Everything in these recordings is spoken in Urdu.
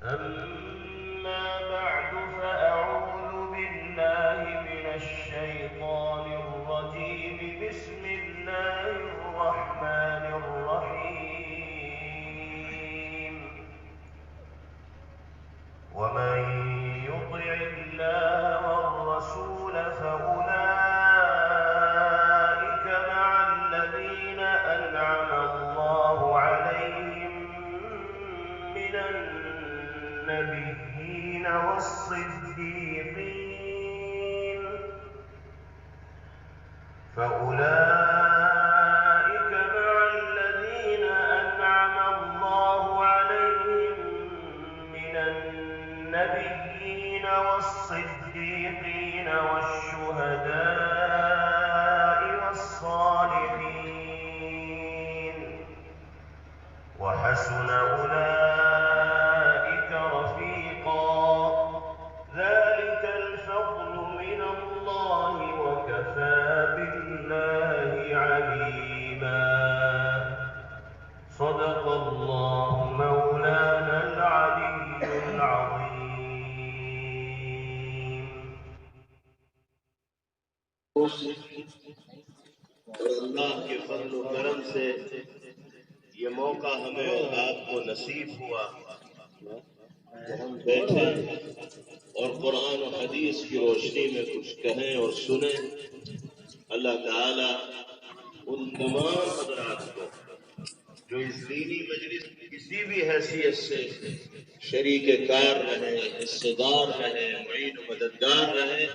أما بعد فأعوذ بالله من الشيطان الرجيم. بسم الله الرحمن الرحيم. ومن يطع الله والرسول فأولئك مع الذين أنعم الله عليهم من النبيين والصديقين والشهداء والصالحين وحسن أولئك رفيقا. ذلك الفضل من الله وكفى بالله عليما. صدق الله مولانا العلي العظيم. اور اللہ کے فضل و کرم سے یہ موقع ہمیں اور آپ کو نصیب ہوا کہ ہم بیٹھے اور قرآن و حدیث کی روشنی میں کچھ کہیں اور سنیں. اللہ تعالی ان تمام حضرات کو جو اس دینی مجلس کسی بھی حیثیت سے شریک کار رہے، حصے دار رہے، معین و مددگار رہے،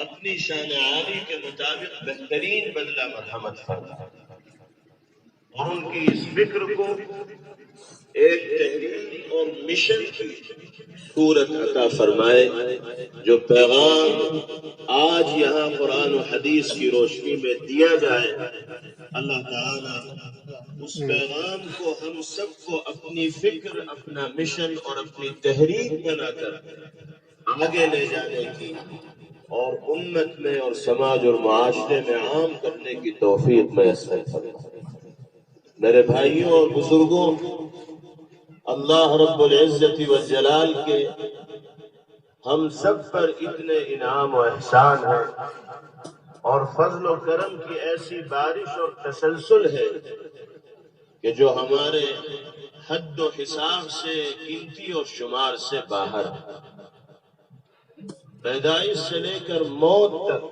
اپنی شان عالی کے مطابق بہترین بدلہ مرحمت فرمائے اور ان کی اس فکر کو ایک تحریک اور مشن کی صورت عطا فرمائے. جو پیغام آج یہاں قرآن و حدیث کی روشنی میں دیا جائے، اللہ تعالی اس پیغام کو ہم سب کو اپنی فکر، اپنا مشن اور اپنی تحریک بنا کر آگے لے جانے کی اور امت میں اور سماج اور معاشرے میں عام کرنے کی توفیق میسر فرمائے. میرے بھائیوں اور بزرگوں، اللہ رب العزت والجلال کے ہم سب پر اتنے انعام و احسان ہیں اور فضل و کرم کی ایسی بارش اور تسلسل ہے کہ جو ہمارے حد و حساب سے، گنتی اور شمار سے باہر ہے. پیدائش سے لے کر موت تک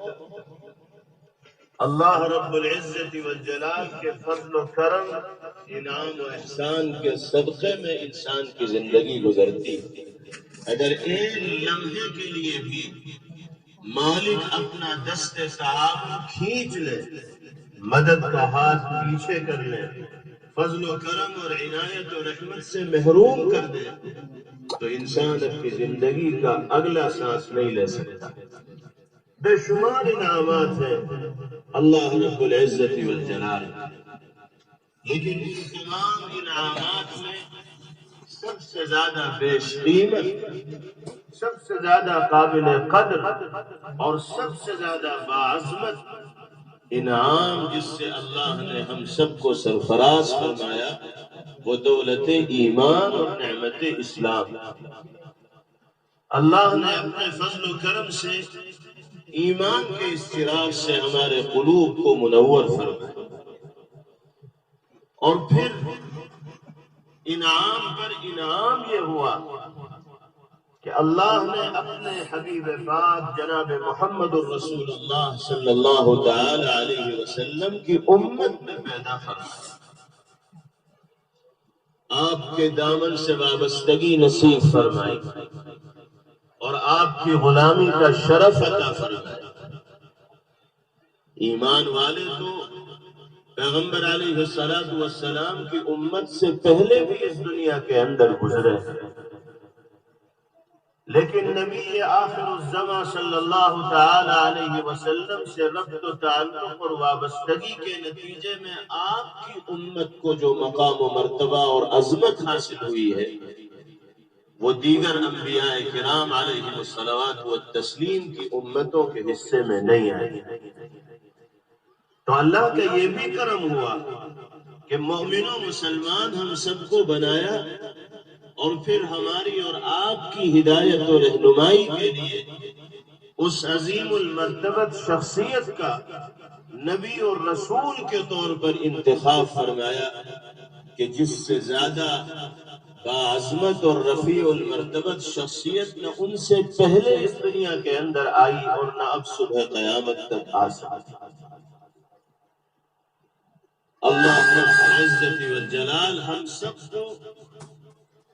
اللہ رب العزت والجلال کے فضل و کرم، انعام و احسان کے صدقے میں انسان کی زندگی گزرتی. اگر ایک لمحے کے لیے بھی مالک اپنا دست تعاون کھینچ لے، مدد کا ہاتھ پیچھے کر لے، فضل و کرم اور عنایت و رحمت سے محروم کر دے، تو انسان اپنی زندگی کا اگلا سانس نہیں لے سکتا. بے شمار انعامات ہیں اللہ رب العزت والجلال، لیکن ان تمام انعامات میں سب سے زیادہ بیش قیمت، سب سے زیادہ قابل قدر اور سب سے زیادہ باعظمت انعام جس سے اللہ نے ہم سب کو سرفراز فرمایا، وہ دولت ایمان اور نعمت اسلام. اللہ نے اپنے فضل و کرم سے ایمان کے استراج سے ہمارے قلوب کو منور فرمایا اور پھر انعام پر انعام یہ ہوا کہ اللہ نے اپنے حبیب پاک جناب محمد الرسول اللہ صلی اللہ تعالی علیہ وسلم کی امت میں پیدا فرمایا، آپ کے دامن سے وابستگی نصیب فرمائی اور آپ کی غلامی کا شرف عطا فرمایا. ایمان والے تو پیغمبر علیہ السلام کی امت سے پہلے بھی اس دنیا کے اندر گزرے، لیکن نبی آخر الزمان صلی اللہ تعالی علیہ وسلم سے ربط و تعلق اور وابستگی کے نتیجے میں آپ کی امت کو جو مقام و مرتبہ اور عظمت حاصل ہوئی ہے، وہ دیگر انبیاء کرام علیہ الصلوات والتسلیم کی امتوں کے حصے میں نہیں آئی. تو اللہ کا یہ بھی کرم ہوا کہ مومن و مسلمان ہم سب کو بنایا اور پھر ہماری اور آپ کی ہدایت و رہنمائی کے لیے اس عظیم المرتبت شخصیت کا نبی اور رسول کے طور پر انتخاب فرمایا کہ جس سے زیادہ باعظمت اور رفیع المرتبت شخصیت نہ ان سے پہلے اس دنیا کے اندر آئی اور نہ اب صبح قیامت تک آ سکتی۔ اللہ رب العزت والجلال ہم سب کو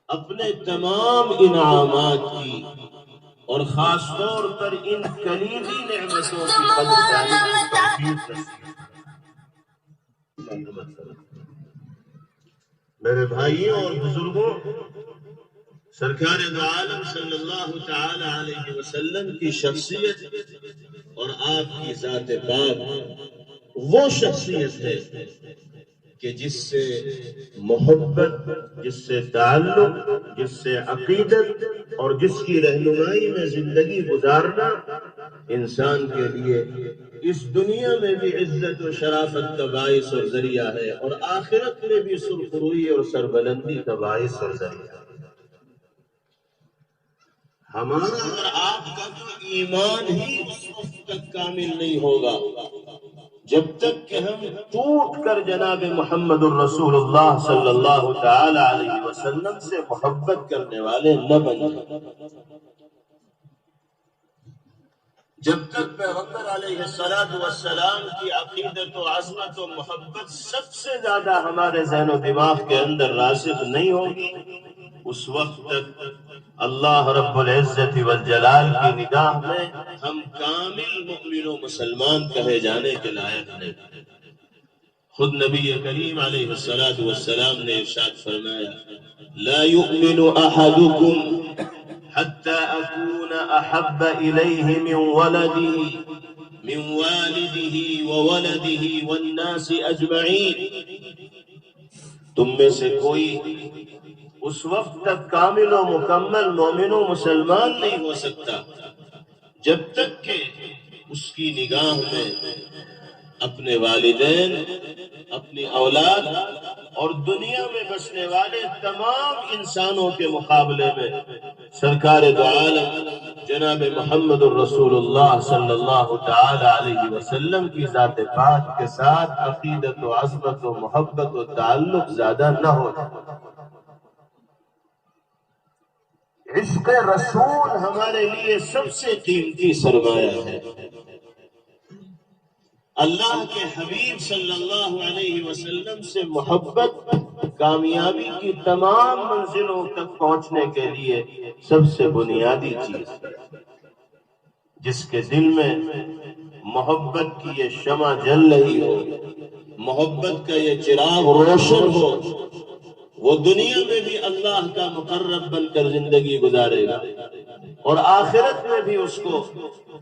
اپنے تمام انعامات کی اور خاص طور پر ان کلیدی نعمتوں کی قدردانی کی توفیق نصیب۔ میرے بھائیوں اور بزرگوں، سرکار دو عالم صلی اللہ تعالی علیہ وسلم کی شخصیت اور آپ کی ذات پاک وہ شخصیت ہے کہ جس سے محبت، جس سے تعلق، جس سے عقیدت اور جس کی رہنمائی میں زندگی گزارنا انسان کے لیے اس دنیا میں بھی عزت و شرافت کا باعث اور ذریعہ ہے اور آخرت میں بھی سرخروئی اور سربلندی کا باعث اور ذریعہ ہے۔ ہمارا اور آپ کا ایمان ہی اس وقت تک کامل نہیں ہوگا جب تک کہ ہم ٹوٹ کر جناب محمد الرسول اللہ صلی اللہ تعالی علیہ وسلم سے محبت کرنے والے نہ بن جائیں۔ جب تک پیغمبر علیہ السلام کی عقیدت و عظمت و محبت سب سے زیادہ ہمارے ذہن و دماغ کے اندر راسخ نہیں ہوگی، اس وقت تک اللہ رب العزت والجلال کی نگاہ میں ہم کامل مؤمن و مسلمان کہے جانے کے لائق نہیں۔ خود نبی کریم علیہ السلام نے ارشاد فرمایا، لا يؤمن احدكم حتى اكون احب اليه من والده وولده والناس اجمعين۔ تم میں سے کوئی اس وقت تک کامل و مکمل مومن و مسلمان نہیں ہو سکتا جب تک کہ اس کی نگاہ میں اپنے والدین، اپنی اولاد اور دنیا میں بسنے والے تمام انسانوں کے مقابلے میں سرکار دو عالم جناب محمد الرسول اللہ صلی اللہ تعالی علیہ وسلم کی ذات پاک کے ساتھ عقیدت و عظمت و محبت و تعلق زیادہ نہ ہو جائے۔ عشق رسول ہمارے لیے سب سے قیمتی سرمایہ ہے۔ اللہ کے حبیب صلی اللہ علیہ وسلم سے محبت کامیابی کی تمام منزلوں تک پہنچنے کے لیے سب سے بنیادی چیز ہے۔ جس کے دل میں محبت کی یہ شمع جل رہی ہو، محبت کا یہ چراغ روشن ہو، وہ دنیا میں بھی اللہ کا مقرب بن کر زندگی گزارے گا اور آخرت میں بھی اس کو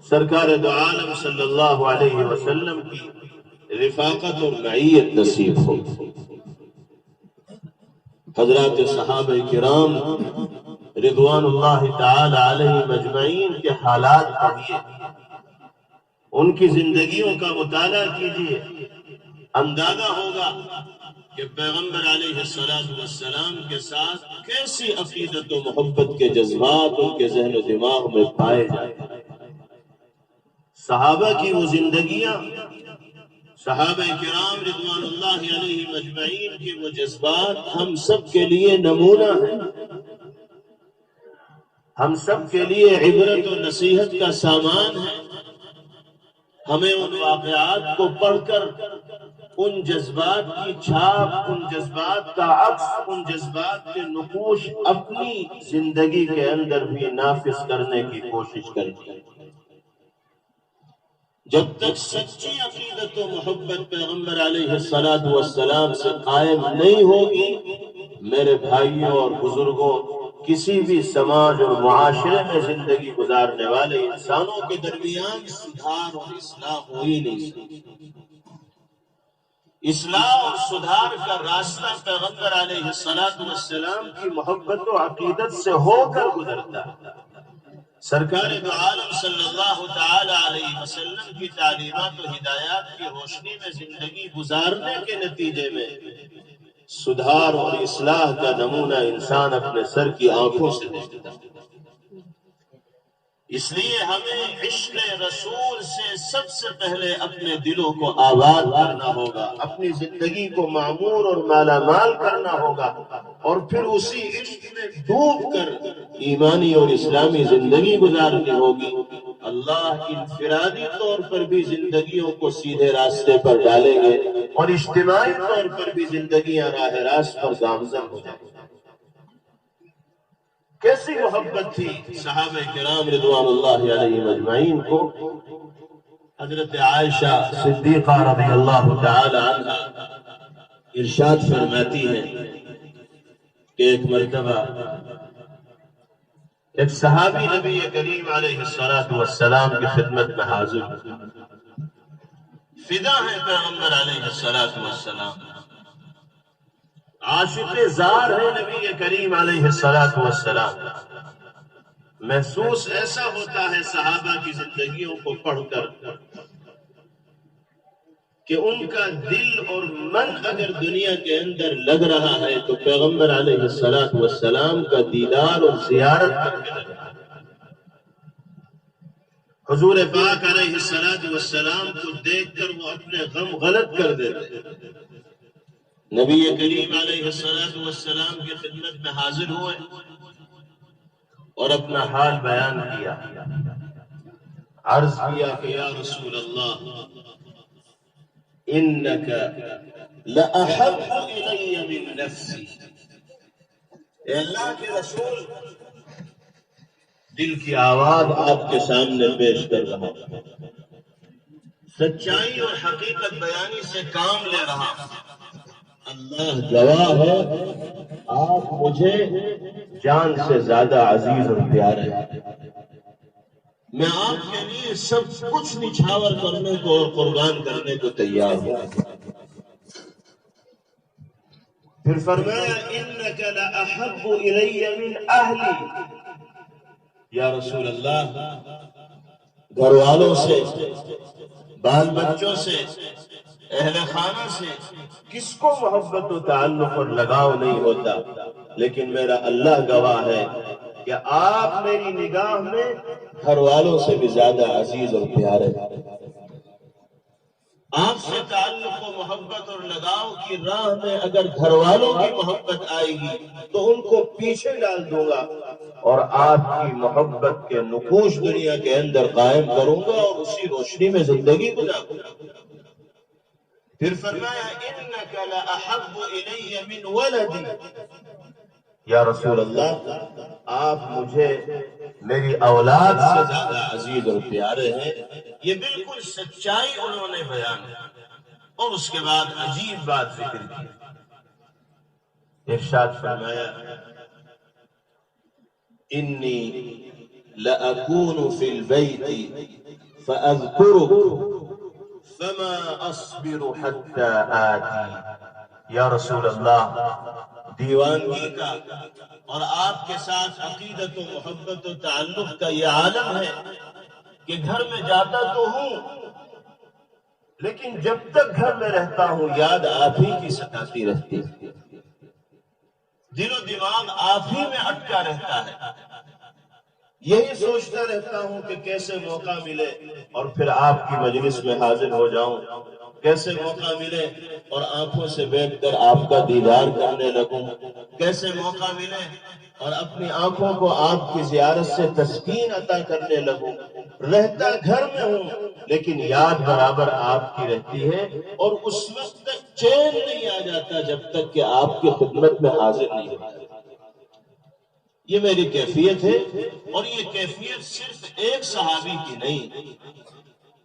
سرکار دو عالم صلی اللہ علیہ وسلم کی رفاقت اور معیت نصیب ہو۔ حضرات صحابہ کرام رضوان اللہ تعالی علیہ مجمعین کے حالات پڑھیے، ان کی زندگیوں کا مطالعہ کیجیے، اندازہ ہوگا کہ پیغمبر علیہ السلام کے ساتھ کیسی عقیدت و محبت کے جذبات ان کے ذہن و دماغ میں پائے جاتے ہیں۔ صحابہ کی وہ زندگیاں، صحابہ کرام رضوان اللہ علیہ مجمعین کے وہ جذبات ہم سب کے لیے نمونہ ہیں، ہم سب کے لیے عبرت و نصیحت کا سامان ہے۔ ہمیں ان واقعات کو پڑھ کر ان جذبات کی چھاپ، ان جذبات کا عکس، ان جذبات کے نقوش اپنی زندگی کے اندر بھی نافذ کرنے کی کوشش کریں۔ جب تک سچی عقیدت و محبت پیغمبر علیہ السلام سے قائم نہیں ہوگی، میرے بھائیوں اور بزرگوں، کسی بھی سماج اور معاشرے میں زندگی گزارنے والے انسانوں کے درمیان سدھار اور اصلاح ہو ہی نہیں سکتی۔ اصلاح اور سدھار کا راستہ پیغمبر علیہ السلام کی محبت و عقیدت سے ہو کر گزرتا ہے۔ سرکار دو عالم صلی اللہ تعالی علیہ وسلم کی تعلیمات و ہدایات کی روشنی میں زندگی گزارنے کے نتیجے میں سدھار اور اصلاح کا نمونہ انسان اپنے سر کی آنکھوں سے دیکھتا ہے۔ اس لیے ہمیں عشق رسول سے سب سے پہلے اپنے دلوں کو آباد کرنا ہوگا، اپنی زندگی کو معمور اور مالا مال کرنا ہوگا، اور پھر اسی عشق میں ڈوب کر ایمانی اور اسلامی زندگی گزارنی ہوگی۔ اللہ انفرادی طور پر بھی زندگیوں کو سیدھے راستے پر ڈالیں گے اور اجتماعی طور پر بھی زندگیاں راہ راست پر گامزن ہو جائیں گی۔ کیسی محبت تھی صحابہ کرام رضوان اللہ علیہم اجمعین کو۔ حضرت عائشہ صدیقہ رضی اللہ تعالی عنہا ارشاد فرماتی ہیں کہ ایک مرتبہ ایک صحابی نبی کریم علیہ السلام کی خدمت میں حاضر ہوئے۔ فدا ہے پیغمبر علیہ السلام، عاشق زار ہے نبی کریم علیہ السلام۔ محسوس ایسا ہوتا ہے صحابہ کی زندگیوں کو پڑھ کر کہ ان کا دل اور من اگر دنیا کے اندر لگ رہا ہے تو پیغمبر علیہ السلام کا دیدار اور زیارت کر کے لگ رہا ہے۔ حضور پاک علیہ السلام کو دیکھ کر وہ اپنے غم غلط کر دیتے۔ نبی کریم علیہ السلام کی خدمت میں حاضر ہوئے اور اپنا حال بیان کیا، عرض کیا کہ یا رسول اللہ انک لأحب الی من نفسی، اے اللہ کے رسول دل کی آواز آپ کے سامنے پیش کر رہا ہوں، سچائی اور حقیقت بیانی سے کام لے رہا ہوں۔ اللہ گواہ ہے آپ مجھے جان سے زیادہ عزیز اور پیارے ہیں، میں آپ کے لیے سب کچھ نچھاور کرنے کو اور قربان کرنے کو تیار ہوں۔ پھر فرمایا انک لاحب الی من اہلی، یا رسول اللہ گھر والوں سے، بال بچوں سے، اہل خانہ سے کس کو محبت و تعلق اور لگاؤ نہیں ہوتا، لیکن میرا اللہ گواہ ہے کہ آپ میری نگاہ میں گھر والوں سے بھی زیادہ عزیز اور پیارے ہیں۔ آپ سے تعلق و محبت اور لگاؤ کی راہ میں اگر گھر والوں کی محبت آئے گی تو ان کو پیچھے ڈال دوں گا اور آپ کی محبت کے نقوش دنیا کے اندر قائم کروں گا اور اسی روشنی میں زندگی گزاروں گا۔ پھر فرمایا انک لاحب الی من ولدی، یا رسول اللہ آپ مجھے میری اولاد سے زیادہ عزیز اور پیارے ہیں۔ یہ بالکل سچائی انہوں نے بیان کی اور اس کے بعد عجیب بات ذکر کی، ارشاد فرمایا انی لأکون فی البیت فاذکرک فما اصبر حتی آتی، یا رسول اللہ دیوانگی کا اور آپ کے ساتھ عقیدت و محبت و تعلق کا یہ عالم ہے کہ گھر میں جاتا تو ہوں لیکن جب تک گھر میں رہتا ہوں یاد آپ ہی کی ستاتی رہتی، دل و دماغ آپ ہی میں اٹکا رہتا ہے، یہی سوچتا رہتا ہوں کہ کیسے موقع ملے اور پھر آپ کی مجلس میں حاضر ہو جاؤں، کیسے موقع ملے اور آنکھوں سے بیٹھ کر آپ کا دیدار کرنے لگوں، کیسے موقع ملے اور اپنی آنکھوں کو آپ کی زیارت سے تسکین عطا کرنے لگوں۔ رہتا گھر میں ہوں لیکن یاد برابر آپ کی رہتی ہے اور اس وقت تک چین نہیں آ جاتا جب تک کہ آپ کی خدمت میں حاضر نہیں ہوتا۔ یہ میری کیفیت ہے اور یہ کیفیت صرف ایک صحابی کی نہیں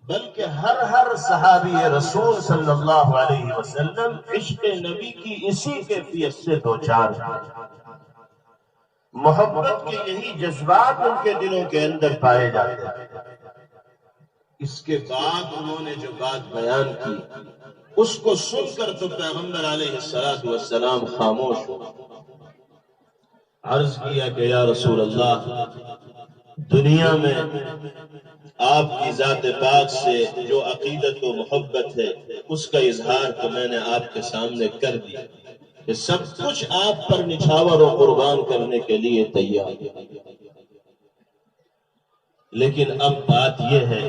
بلکہ ہر صحابی رسول صلی اللہ علیہ وسلم عشق نبی کی اسی کیفیت سے دوچار ہے۔ محبت کے یہی جذبات ان کے دلوں کے اندر پائے جاتے ہیں۔ اس کے بعد انہوں نے جو بات بیان کی اس کو سن کر تو پیغمبر علیہ السلام خاموش ہو، عرض کیا کہ یا رسول اللہ دنیا میں آپ کی ذات پاک سے جو عقیدت و محبت ہے اس کا اظہار تو میں نے آپ کے سامنے کر دیا، کہ سب کچھ آپ پر نچھاور و قربان کرنے کے لیے تیار، لیکن اب بات یہ ہے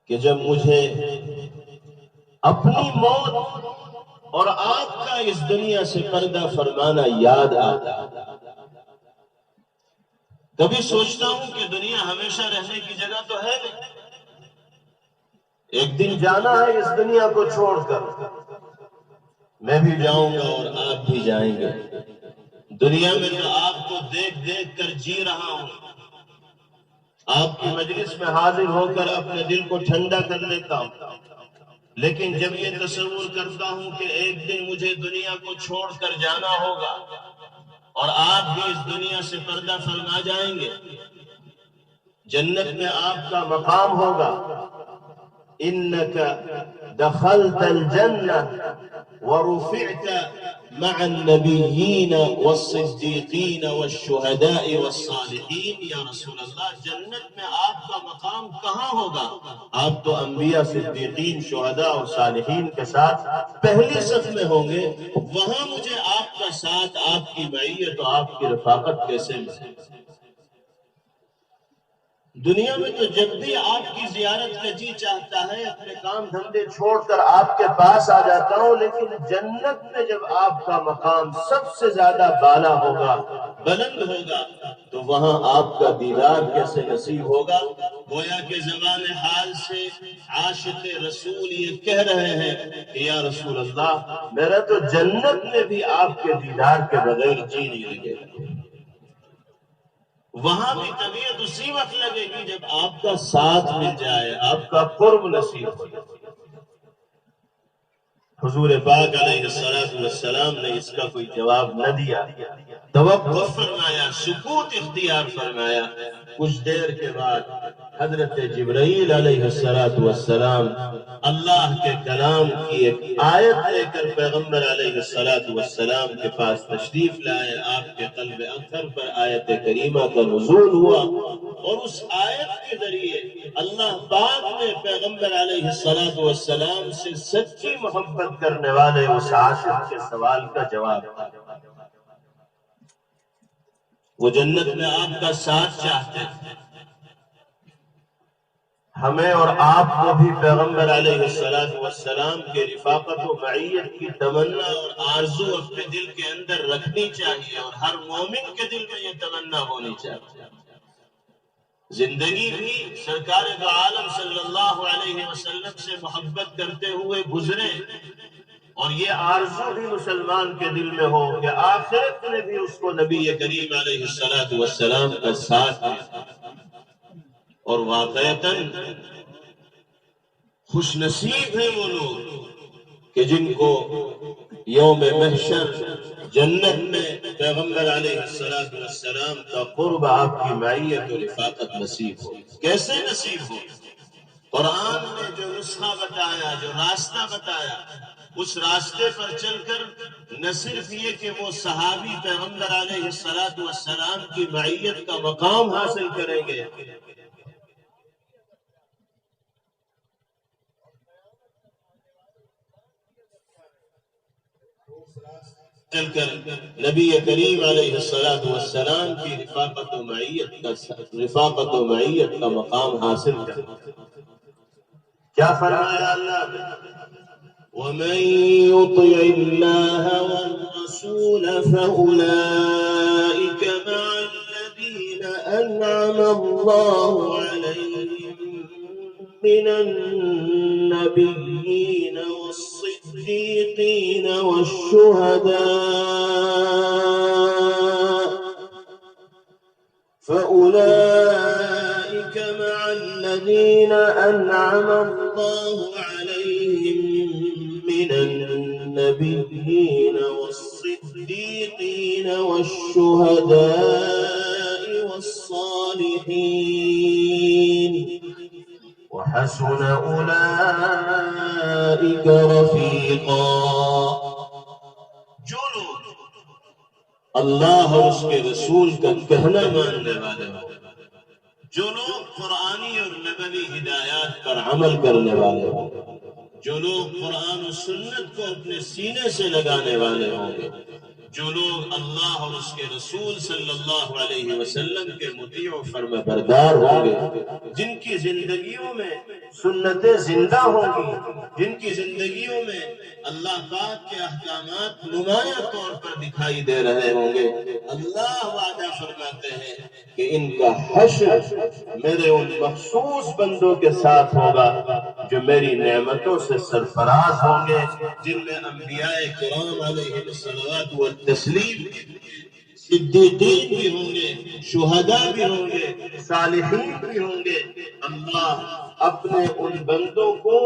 کہ جب مجھے اپنی موت اور آپ کا اس دنیا سے پردہ فرمانا یاد آتا، کبھی سوچتا ہوں کہ دنیا ہمیشہ رہنے کی جگہ تو ہے نہیں، ایک دن جانا ہے اس دنیا کو چھوڑ کر، میں بھی جاؤں گا اور آپ بھی جائیں گے۔ دنیا میں تو آپ کو دیکھ دیکھ کر جی رہا ہوں، آپ کی مجلس میں حاضر ہو کر اپنے دل کو ٹھنڈا کر لیتا ہوں، لیکن جب یہ تصور کرتا ہوں کہ ایک دن مجھے دنیا کو چھوڑ کر جانا ہوگا اور آپ بھی اس دنیا سے پردہ فرما جائیں گے، جنت میں آپ کا مقام ہوگا، انك دخلت الجنة ورفعت مع النبيين والصديقين والشهداء والصالحين، یا رسول اللہ جنت میں آپ کا مقام کہاں ہوگا؟ آپ تو انبیاء، صدیقین، شہداء اور صالحین کے ساتھ پہلی صف میں ہوں گے، وہاں مجھے آپ کا ساتھ، آپ کی معیت اور آپ کی رفاقت کیسے ملے؟ دنیا میں تو جب بھی آپ کی زیارت کا جی چاہتا ہے اپنے کام دھندے چھوڑ کر آپ کے پاس آ جاتا ہوں، لیکن جنت میں جب آپ کا مقام سب سے زیادہ بالا ہوگا، بلند ہوگا، تو وہاں آپ کا دیدار کیسے نصیب ہوگا؟ گویا کہ زبان حال سے عاشق رسول یہ کہہ رہے ہیں کہ یا رسول اللہ میرا تو جنت میں بھی آپ کے دیدار کے بغیر جی نہیں لگے گا، وہاں بھی طبیعت اسی وقت لگے گی جب آپ کا ساتھ مل جائے، آپ کا قرب نصیب ہو جائے۔ حضور پاک علیہ السلام نے اس کا کوئی جواب نہ دیا، توقف فرمایا، سکوت اختیار فرمایا۔ کچھ دیر کے بعد حضرت جبرائیل علیہ السلام اللہ کے کلام کی ایک آیت لے کر پیغمبر علیہ السلام کے پاس تشریف لائے، آپ کے قلب اطہر پر آیت کریمہ کا نزول ہوا، اور اس آیت کے ذریعے اللہ پاک نے پیغمبر علیہ السلام سے سچی محبت کرنے والے اس عاشق کے سوال کا جواب دیا۔ وہ جنت میں آپ کا ساتھ چاہتے ہیں، ہمیں اور آپ کو بھی پیغمبر علیہ السلام کے رفاقت و معیت کی تمنا اور آرزو اپنے دل کے اندر رکھنی چاہیے، اور ہر مومن کے دل میں یہ تمنا ہونی چاہیے۔ زندگی بھی سرکار دو عالم صلی اللہ علیہ وسلم سے محبت کرتے ہوئے گزرے، اور یہ آرزو بھی مسلمان کے دل میں ہو کہ آخرت میں بھی اس کو نبی کریم علیہ السلام کا ساتھ دے۔ اور واقعتاً خوش نصیب ہیں وہ لوگ کہ جن کو یوم محشر جنت میں پیغمبر علیہ السلام کا قرب، آپ کی معیت و رفاقت نصیب ہو۔ کیسے نصیب ہو؟ قرآن نے جو نسخہ بتایا، جو راستہ بتایا، اس راستے پر چل کر نہ صرف یہ کہ وہ صحابی پیغمبر علیہ السلام کی معیت کا مقام حاصل کریں گے، چل کر نبی کریم علیہ السلام کی رفاقت و معیت کا مقام حاصل کر۔ کیا فرمایا اللہ نے؟ وَمَن يُطِعِ اللَّهَ وَالرَّسُولَ فَأُولَئِكَ مَعَ الَّذِينَ أَنْعَمَ اللَّهُ عَلَيْهِم مِّنَ النَّبِيِّينَ والصديقين والشهداء، فأولئك مع الذين أنعم الله عليهم من النبيين والصديقين والشهداء والصالحين، وحسن أولئك رفيقا۔ جو لوگ اللہ اور اس کے رسول کا کہنا ماننے والے ہوں، جو لوگ قرآنی اور نبوی ہدایات پر عمل کرنے والے ہوں، جو لوگ قرآن و سنت کو اپنے سینے سے لگانے والے ہوں گے، جو لوگ اللہ اور اس کے رسول صلی اللہ علیہ وسلم کے مطیع و فرما بردار ہوں گے، جن کی زندگیوں میں سنتیں زندہ ہوں گی، جن کی زندگیوں میں اللہ پاک کے احکامات نمایاں طور پر دکھائی دے رہے ہوں گے، اللہ وعدہ فرماتے ہیں کہ ان کا حشر میرے ان مخصوص بندوں کے ساتھ ہوگا جو میری نعمتوں سے سرفراز ہوں گے، جن میں انبیاء کرام علیہ الصلوات والتسلیم، صدیقین بھی ہوں گے، شہداء بھی ہوں گے، صالحین بھی ہوں گے۔ اللہ اپنے ان بندوں کو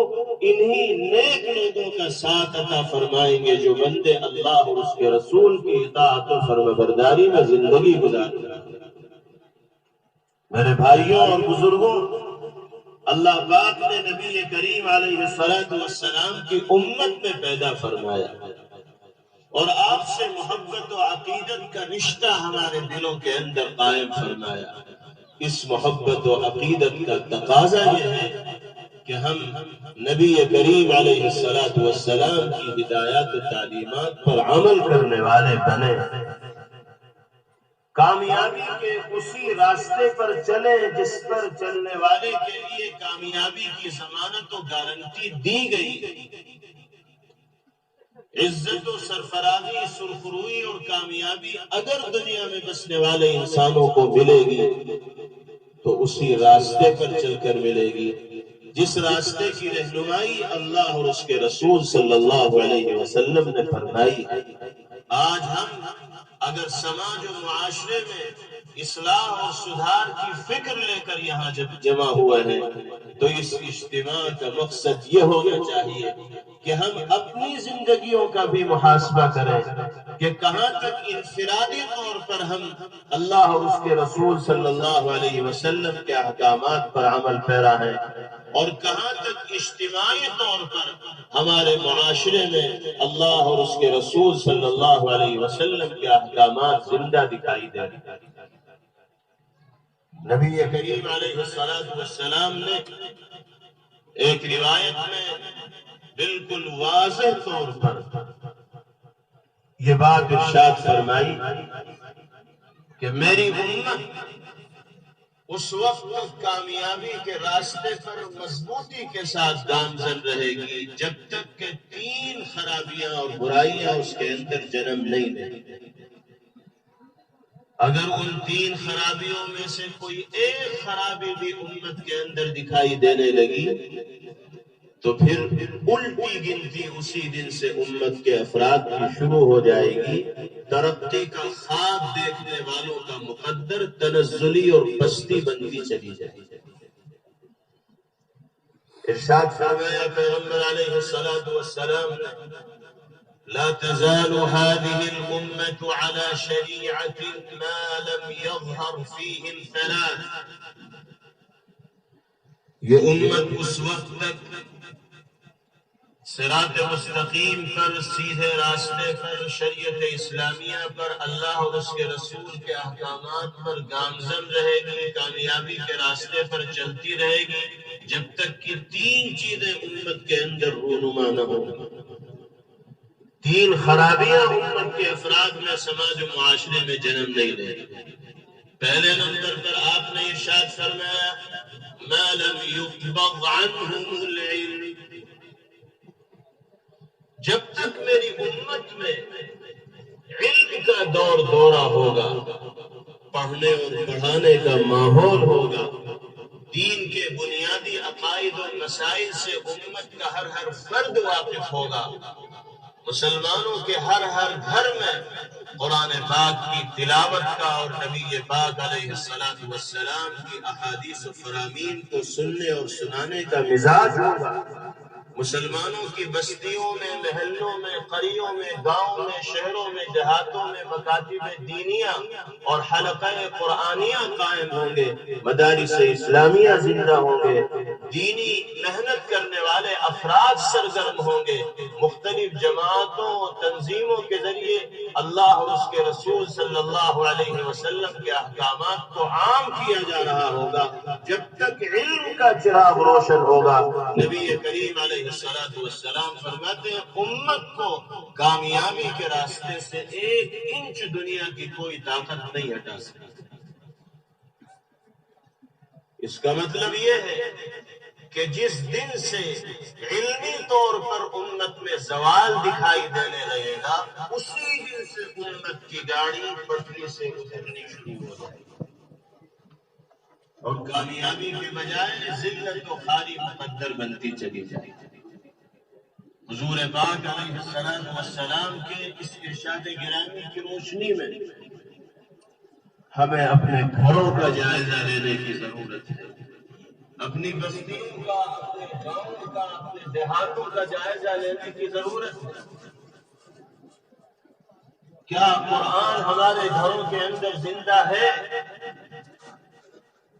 انہی نیک لوگوں کا ساتھ عطا فرمائیں گے جو بندے اللہ اور اس کے رسول کی اطاعت و فرمانبرداری میں زندگی گزارتے ہیں۔ میرے بھائیوں اور بزرگوں، اللہ پاک نے نبی کریم علیہ السلام کی امت میں پیدا فرمایا اور آپ سے محبت و عقیدت کا رشتہ ہمارے دلوں کے اندر قائم فرمایا۔ اس محبت و عقیدت کا تقاضا یہ ہے کہ ہم نبی کریم علیہ السلام کی ہدایات و تعلیمات پر عمل کرنے والے بنے، کامیابی کے اسی راستے پر چلے جس پر چلنے والے کے لیے کامیابی کی ضمانت و گارنٹی دی گئی۔ عزت و سرفرازی، سرخروئی اور کامیابی اگر دنیا میں بسنے والے انسانوں کو ملے گی تو اسی راستے پر چل کر ملے گی جس راستے کی رہنمائی اللہ اور اس کے رسول صلی اللہ علیہ وسلم نے فرمائی۔ آج ہم اگر سماج و معاشرے میں اصلاح اور سدھار کی فکر لے کر یہاں جب جمع ہوئے ہیں تو اس اجتماع کا مقصد یہ ہونا چاہیے کہ ہم اپنی زندگیوں کا بھی محاسبہ کریں کہ کہاں تک انفرادی طور پر ہم اللہ اور اس کے رسول صلی اللہ علیہ وسلم کے احکامات پر عمل پیرا ہیں اور کہاں تک اجتماعی طور پر ہمارے معاشرے میں اللہ اور اس کے رسول صلی اللہ علیہ وسلم کے احکامات زندہ دکھائی دے رہے ہیں۔ نبی کریم علیہ السلام نے ایک روایت میں بالکل واضح طور پر یہ بات ارشاد فرمائی کہ میری امت اس وقت تک کامیابی کے راستے پر مضبوطی کے ساتھ گامزن رہے گی جب تک کہ 3 خرابیاں اور برائیاں اس کے اندر جنم نہیں لیں۔ اگر ان 3 خرابیوں میں سے کوئی ایک خرابی بھی امت کے اندر دکھائی دینے لگی تو پھر الٹی گنتی اسی دن سے امت کے افراد کی شروع ہو جائے گی۔ ترقی کا خواب دیکھنے والوں کا مقدر تنزلی اور پستی بنتی چلی جائے گی۔ ارشاد فرمایا پیغمبر علیہ السلام نے لا تزال هذه الأمة على شريعة ما لم يظهر فيه الفلاح۔ یہ امت اس وقت تک صراط مستقیم پر، سیدھے راستے پر، شریعت اسلامیہ پر، اللہ اور اس کے رسول کے احکامات پر گامزن رہے گی، کامیابی کے راستے پر چلتی رہے گی جب تک کہ 3 چیزیں امت کے اندر رونما نہ ہوں۔ 3 خرابیاں امت کے افراد میں، سماج و معاشرے میں جنم نہیں لیں گی۔ پہلے نمبر پر آپ نے ارشاد فرمایا ما لم يقبض عنهم العلم۔ جب تک میری امت میں علم کا دور دورہ ہوگا، پڑھنے اور پڑھانے کا ماحول ہوگا، دین کے بنیادی عقائد و مسائل سے امت کا ہر فرد واقف ہوگا، مسلمانوں کے ہر گھر میں قرآن پاک کی تلاوت کا اور نبی پاک علیہ السلام کی احادیث و فرامین کو سننے اور سنانے کا مزاج ہوگا، مسلمانوں کی بستیوں میں، محلوں میں، قریوں میں، گاؤں میں، شہروں میں، دیہاتوں میں مکاتب دینیہ اور حلقہ قرآنیہ قائم ہوں گے، مدارس اسلامیہ زندہ ہوں گے، دینی محنت کرنے والے افراد سرگرم ہوں گے، مختلف جماعتوں اور تنظیموں کے ذریعے اللہ اور اس کے رسول صلی اللہ علیہ وسلم کے احکامات کو عام کیا جا رہا ہوگا۔ جب تک علم کا چراغ روشن ہوگا، نبی کریم علیہ السلام فرماتے ہیں امت کو کامیابی کے راستے سے 1 انچ دنیا کی کوئی طاقت نہیں ہٹا سکتی۔ اس کا مطلب یہ ہے کہ جس دن سے علمی طور پر امت میں زوال دکھائی دینے لگے گا اسی دن سے امت کی گاڑی پٹری سے اترنی شروع ہو جائے گی اور کامیابی کے بجائے ذلت و خواری مقدر بنتی چلی جائے گی۔ حضور پاک علیہ السلام کے اس ارشاد گرامی کی روشنی میں ہمیں اپنے گھروں کا جائزہ لینے کی ضرورت ہے، اپنی بستیوں کا، اپنے گاؤں کا، اپنے دیہاتوں کا جائزہ لینے کی ضرورت ہے۔ کیا قرآن ہمارے گھروں کے اندر زندہ ہے؟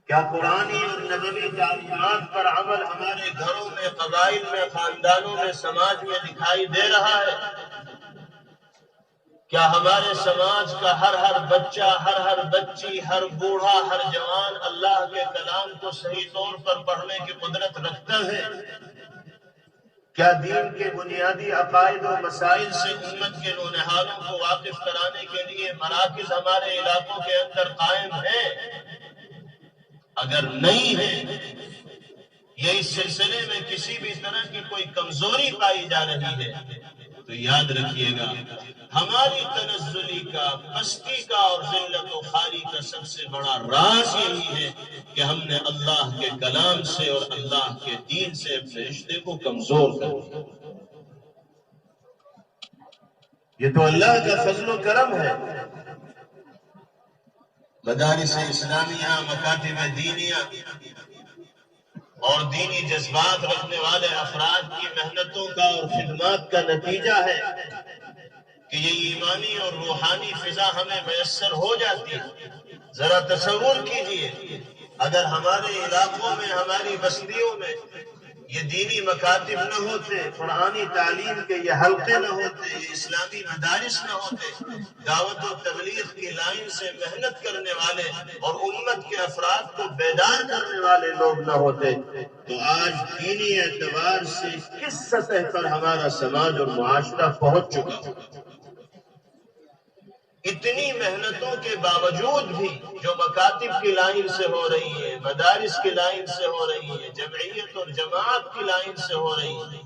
کیا قرآنی اور نبوی تعلیمات پر عمل ہمارے گھروں میں، قبائل میں، خاندانوں میں، سماج میں دکھائی دے رہا ہے؟ کیا ہمارے سماج کا ہر بچہ، ہر بچی، ہر بوڑھا، ہر جوان اللہ کے کلام کو صحیح طور پر پڑھنے کی قدرت رکھتا ہے؟ کیا دین کے بنیادی عقائد و مسائل سے امت کے نونہالوں کو واقف کرانے کے لیے مراکز ہمارے علاقوں کے اندر قائم ہیں؟ اگر نہیں ہے یا اس سلسلے میں کسی بھی طرح کی کوئی کمزوری پائی جا رہی ہے تو یاد رکھیے گا ہماری تنزلی کا، پستی کا اور ذلت و خواری کا سب سے بڑا راز یہی ہے کہ ہم نے اللہ کے کلام سے اور اللہ کے دین سے اپنے رشتے کو کمزور کر دیا۔ یہ تو اللہ کا فضل و کرم ہے۔ مدارس اسلامیہ، مکاتب دینیہ اور دینی جذبات رکھنے والے افراد کی محنتوں کا اور خدمات کا نتیجہ ہے کہ یہ ایمانی اور روحانی فضا ہمیں میسر ہو جاتی ہے۔ ذرا تصور کیجئے اگر ہمارے علاقوں میں، ہماری بستیوں میں یہ دینی مکاتب نہ ہوتے، قرآنی تعلیم کے یہ حلقے نہ ہوتے، یہ اسلامی مدارس نہ ہوتے، دعوت و تبلیغ کی لائن سے محنت کرنے والے اور امت کے افراد کو بیدار کرنے والے لوگ نہ ہوتے تو آج دینی اعتبار سے کس سطح پر ہمارا سماج اور معاشرہ پہنچ چکا ہوگا۔ اتنی محنتوں کے باوجود بھی جو مکاتب کی لائن سے ہو رہی ہے، مدارس کی لائن سے ہو رہی ہے، جمعیت اور جماعت کی لائن سے ہو رہی ہے،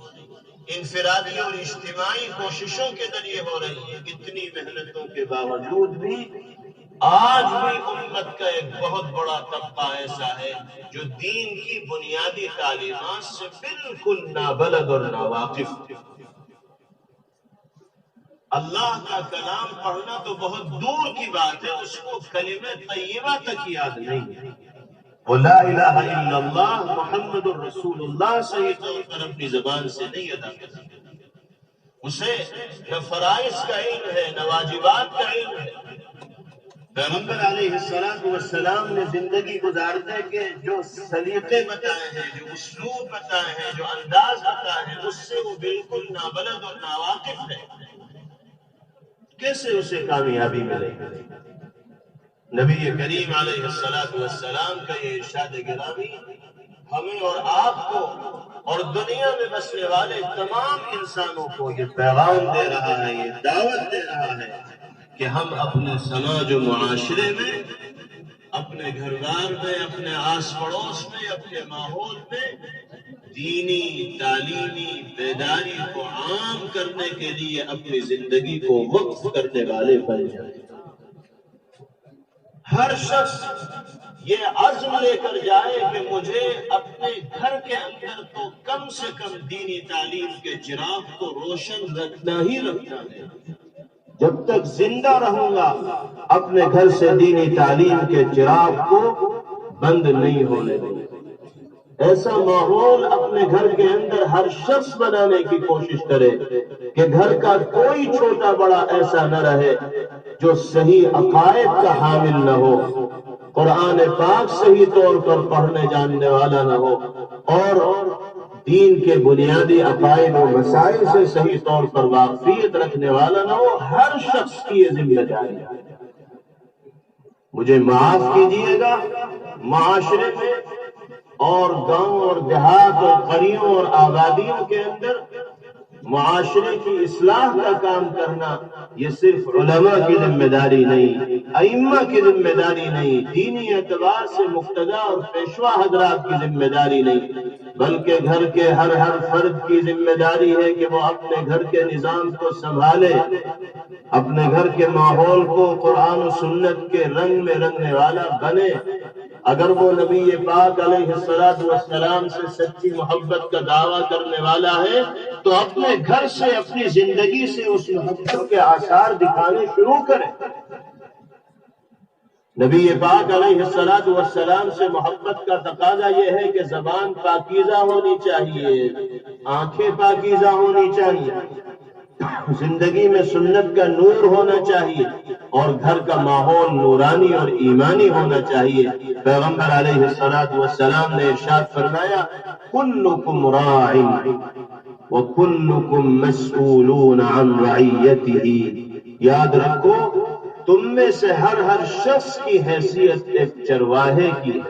انفرادی اور اجتماعی کوششوں کے ذریعے ہو رہی ہے، اتنی محنتوں کے باوجود بھی آج بھی امت کا ایک بہت بڑا طبقہ ایسا ہے جو دین کی بنیادی تعلیمات سے بالکل نابلد اور ناواقف ہے۔ اللہ کا کلام پڑھنا تو بہت دور کی بات ہے، اس کو کلمہ طیبہ تک یاد نہیں ہے، وہ لا الہ الا اللہ محمد الرسول اللہ صحیح طور پر اپنی زبان سے نہیں ادا کرتا، اسے نہ فرائض کا علم ہے نہ واجبات کا علم ہے۔ پیغمبر علیہ السلام نے زندگی گزارتے کہ جو سلیقے بتائے ہیں، جو اسلوب بتائے ہیں، جو انداز بتائے ہیں، اس سے وہ بالکل نابلد اور ناواقف ہے، کیسے اسے کامیابی ملے؟ نبی کریم علیہ السلام کا یہ ارشاد گرامی ہمیں اور آپ کو اور دنیا میں بسنے والے تمام انسانوں کو یہ پیغام دے رہا ہے، یہ دعوت دے رہا ہے کہ ہم اپنے سماج و معاشرے میں، اپنے گھر بار میں، اپنے آس پڑوس میں، اپنے ماحول میں دینی تعلیمی بیداری کو عام کرنے کے لیے اپنی زندگی کو وقف کرنے والے بن جائیں۔ ہر شخص یہ عزم لے کر جائے کہ مجھے اپنے گھر کے اندر تو کم سے کم دینی تعلیم کے چراغ کو روشن رکھنا ہی رکھنا ہے۔ جب تک زندہ رہوں گا اپنے گھر سے دینی تعلیم کے چراغ کو بند نہیں ہونے دیں۔ ایسا ماحول اپنے گھر کے اندر ہر شخص بنانے کی کوشش کرے کہ گھر کا کوئی چھوٹا بڑا ایسا نہ رہے جو صحیح عقائد کا حامل نہ ہو، قرآن پاک صحیح طور پر پڑھنے جاننے والا نہ ہو اور دین کے بنیادی عقائد و مسائل سے صحیح طور پر واقفیت رکھنے والا نہ ہو۔ ہر شخص کی یہ ذمہ داری ہے۔ مجھے معاف کیجیے گا، معاشرے میں اور گاؤں اور دیہات اور قریوں اور آبادیوں کے اندر معاشرے کی اصلاح کا کام کرنا یہ صرف علماء کی ذمہ داری نہیں، ائمہ کی ذمہ داری نہیں، دینی اعتبار سے مقتدی اور پیشوا حضرات کی ذمہ داری نہیں، بلکہ گھر کے ہر فرد کی ذمہ داری ہے کہ وہ اپنے گھر کے نظام کو سنبھالے، اپنے گھر کے ماحول کو قرآن و سنت کے رنگ میں رنگنے والا بنے۔ اگر وہ نبی پاک علیہ السلام سے سچی محبت کا دعویٰ کرنے والا ہے تو اپنے گھر سے، اپنی زندگی سے اس محبت کے آثار دکھانے شروع کرے۔ نبی پاک علیہ السلام سے محبت کا تقاضا یہ ہے کہ زبان پاکیزہ ہونی چاہیے، آنکھیں پاکیزہ ہونی چاہیے، زندگی میں سنت کا نور ہونا چاہیے، اور گھر کا ماحول نورانی اور ایمانی ہونا چاہیے۔ پیغمبر علیہ السلام نے ارشاد فرمایا، کلکم راع وکلکم مسئولون عن رعیتہ، یاد رکھو تم میں سے ہر شخص کی حیثیت ایک چرواہے کی ہے۔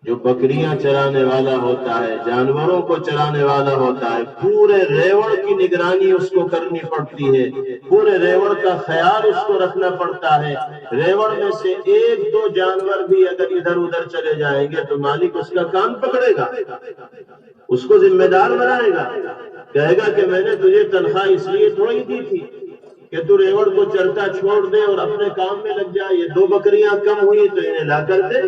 جو بکریاں چرانے والا ہوتا ہے، جانوروں کو چرانے والا ہوتا ہے، پورے ریوڑ کی نگرانی اس کو کرنی پڑتی ہے، پورے ریوڑ کا خیال اس کو رکھنا پڑتا ہے۔ ریوڑ میں سے ایک دو جانور بھی اگر ادھر ادھر چلے جائیں گے تو مالک اس کا کان پکڑے گا، اس کو ذمہ دار بنائے گا، کہے گا کہ میں نے تجھے تنخواہ اس لیے تھوڑی دی تھی کہ تو ریوڑ کو چرتا چھوڑ دے اور اپنے کام میں لگ جائے، یہ دو بکریاں کم ہوئی تو انہیں لا کر دے۔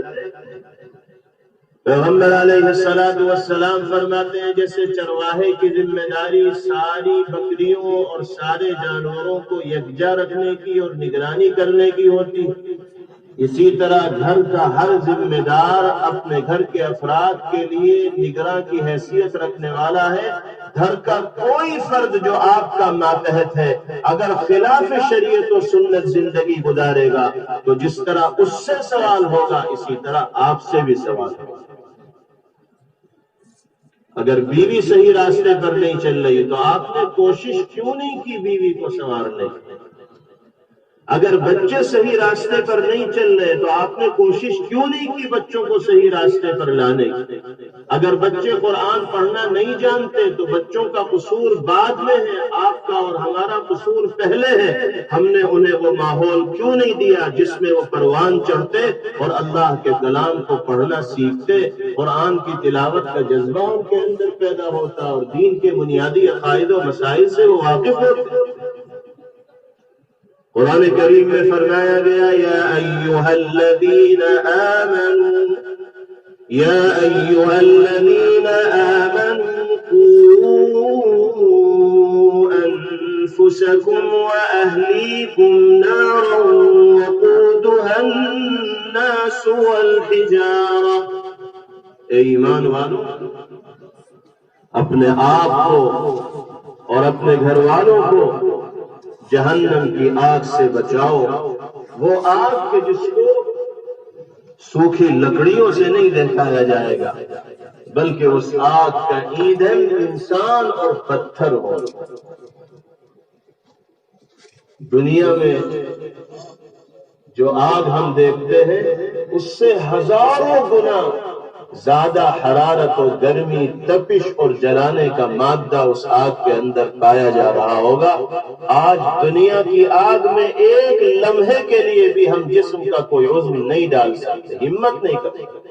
پیغمبر علیہ السلام فرماتے ہیں جیسے چرواہے کی ذمہ داری ساری بکریوں اور سارے جانوروں کو یکجا رکھنے کی اور نگرانی کرنے کی ہوتی، اسی طرح گھر کا ہر ذمہ دار اپنے گھر کے افراد کے لیے نگراں کی حیثیت رکھنے والا ہے۔ گھر کا کوئی فرد جو آپ کا ماتحت ہے اگر خلاف شریعت و سنت زندگی گزارے گا تو جس طرح اس سے سوال ہوگا اسی طرح آپ سے بھی سوال ہوگا۔ اگر بیوی صحیح راستے پر نہیں چل رہی تو آپ نے کوشش کیوں نہیں کی بیوی کو سنوارنے کی؟ اگر بچے صحیح راستے پر نہیں چل رہے تو آپ نے کوشش کیوں نہیں کی بچوں کو صحیح راستے پر لانے کی؟ اگر بچے قرآن پڑھنا نہیں جانتے تو بچوں کا قصور بعد میں ہے، آپ کا اور ہمارا قصور پہلے ہے۔ ہم نے انہیں وہ ماحول کیوں نہیں دیا جس میں وہ پروان چڑھتے اور اللہ کے کلام کو پڑھنا سیکھتے، قرآن کی تلاوت کا جذبہ ان کے اندر پیدا ہوتا اور دین کے بنیادی عقائد و مسائل سے وہ واقف ہوتے۔ قرآن کریم میں فرمایا گیا، یا ایھا الذین آمنوا قوا انفسکم واہلیکم نارا وقودها الناس والحجارہ، اے ایمان والو اپنے آپ کو اور اپنے گھر والوں کو جہنم کی آگ سے بچاؤ، وہ آگ کے جس کو سوکھی لکڑیوں سے نہیں دکھایا جائے گا بلکہ اس آگ کا ایندھن انسان اور پتھر ہو۔ دنیا میں جو آگ ہم دیکھتے ہیں اس سے ہزاروں گنا زیادہ حرارت و گرمی، تپش اور جلانے کا مادہ اس آگ کے اندر پایا جا رہا ہوگا۔ آج دنیا کی آگ میں ایک لمحے کے لیے بھی ہم جسم کا کوئی عضو نہیں ڈال سکتے، ہمت نہیں کر سکتے،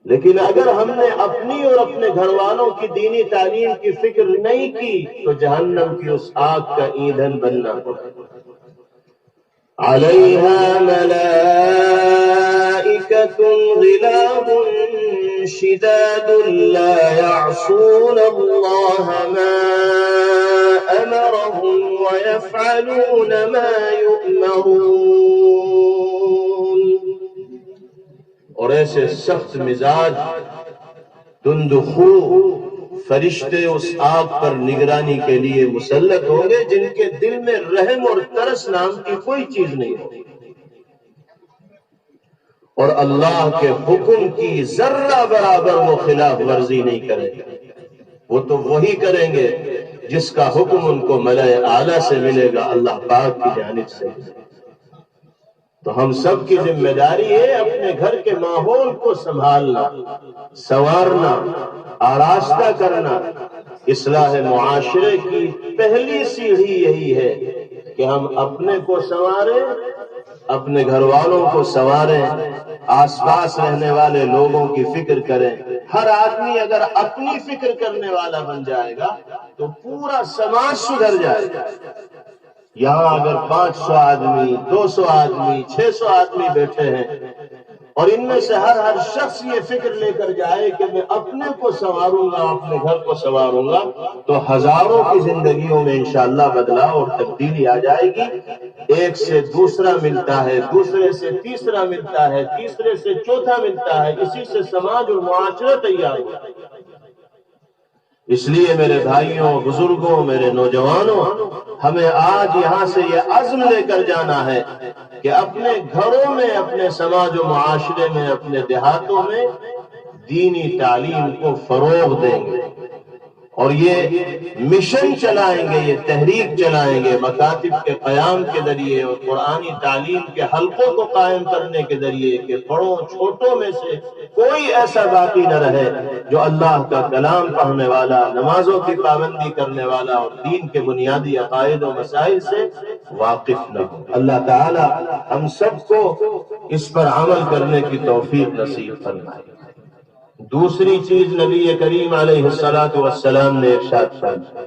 لیکن اگر ہم نے اپنی اور اپنے گھر والوں کی دینی تعلیم کی فکر نہیں کی تو جہنم کی اس آگ کا ایندھن بننا پڑے۔ علیہا ملائکۃ غلاظ شداد لا یعصون اللہ ما امرهم ویفعلون ما یؤمرون، اور ایسے سخت مزاج تندخو فرشتے اس آگ پر نگرانی کے لیے مسلط ہوں گے جن کے دل میں رحم اور ترس نام کی کوئی چیز نہیں ہوگی، اور اللہ کے حکم کی ذرہ برابر وہ خلاف ورزی نہیں کریں گے۔ وہ تو وہی کریں گے جس کا حکم ان کو ملائے اعلیٰ سے ملے گا، اللہ پاک کی جانب سے۔ تو ہم سب کی ذمہ داری ہے اپنے گھر کے ماحول کو سنبھالنا، سنوارنا، آراستہ کرنا۔ اصلاح معاشرے کی پہلی سیڑھی یہی ہے کہ ہم اپنے کو سنواریں، اپنے گھر والوں کو سنواریں، آس پاس رہنے والے لوگوں کی فکر کریں۔ ہر آدمی اگر اپنی فکر کرنے والا بن جائے گا تو پورا سماج سدھر جائے گا۔ یہاں اگر 500 آدمی، 200 آدمی، 600 آدمی بیٹھے ہیں اور ان میں سے ہر شخص یہ فکر لے کر جائے کہ میں اپنے کو سنواروں گا، اپنے گھر کو سنواروں گا، تو ہزاروں کی زندگیوں میں انشاءاللہ بدلاؤ اور تبدیلی آ جائے گی۔ ایک سے دوسرا ملتا ہے، دوسرے سے تیسرا ملتا ہے، تیسرے سے چوتھا ملتا ہے، اسی سے سماج اور معاشرہ تیار ہوتا ہے۔ اس لیے میرے بھائیوں، بزرگوں، میرے نوجوانوں، ہمیں آج یہاں سے یہ عزم لے کر جانا ہے کہ اپنے گھروں میں، اپنے سماج و معاشرے میں، اپنے دیہاتوں میں دینی تعلیم کو فروغ دیں گے اور یہ مشن چلائیں گے، یہ تحریک چلائیں گے مکاتب کے قیام کے ذریعے اور قرآنی تعلیم کے حلقوں کو قائم کرنے کے ذریعے کہ بڑوں چھوٹوں میں سے کوئی ایسا باقی نہ رہے جو اللہ کا کلام پڑھنے والا، نمازوں کی پابندی کرنے والا اور دین کے بنیادی عقائد و مسائل سے واقف نہ ہو۔ اللہ تعالی ہم سب کو اس پر عمل کرنے کی توفیق نصیب فرمائے۔ دوسری چیز نبی کریم علیہ السلام نے ارشاد فرمایا،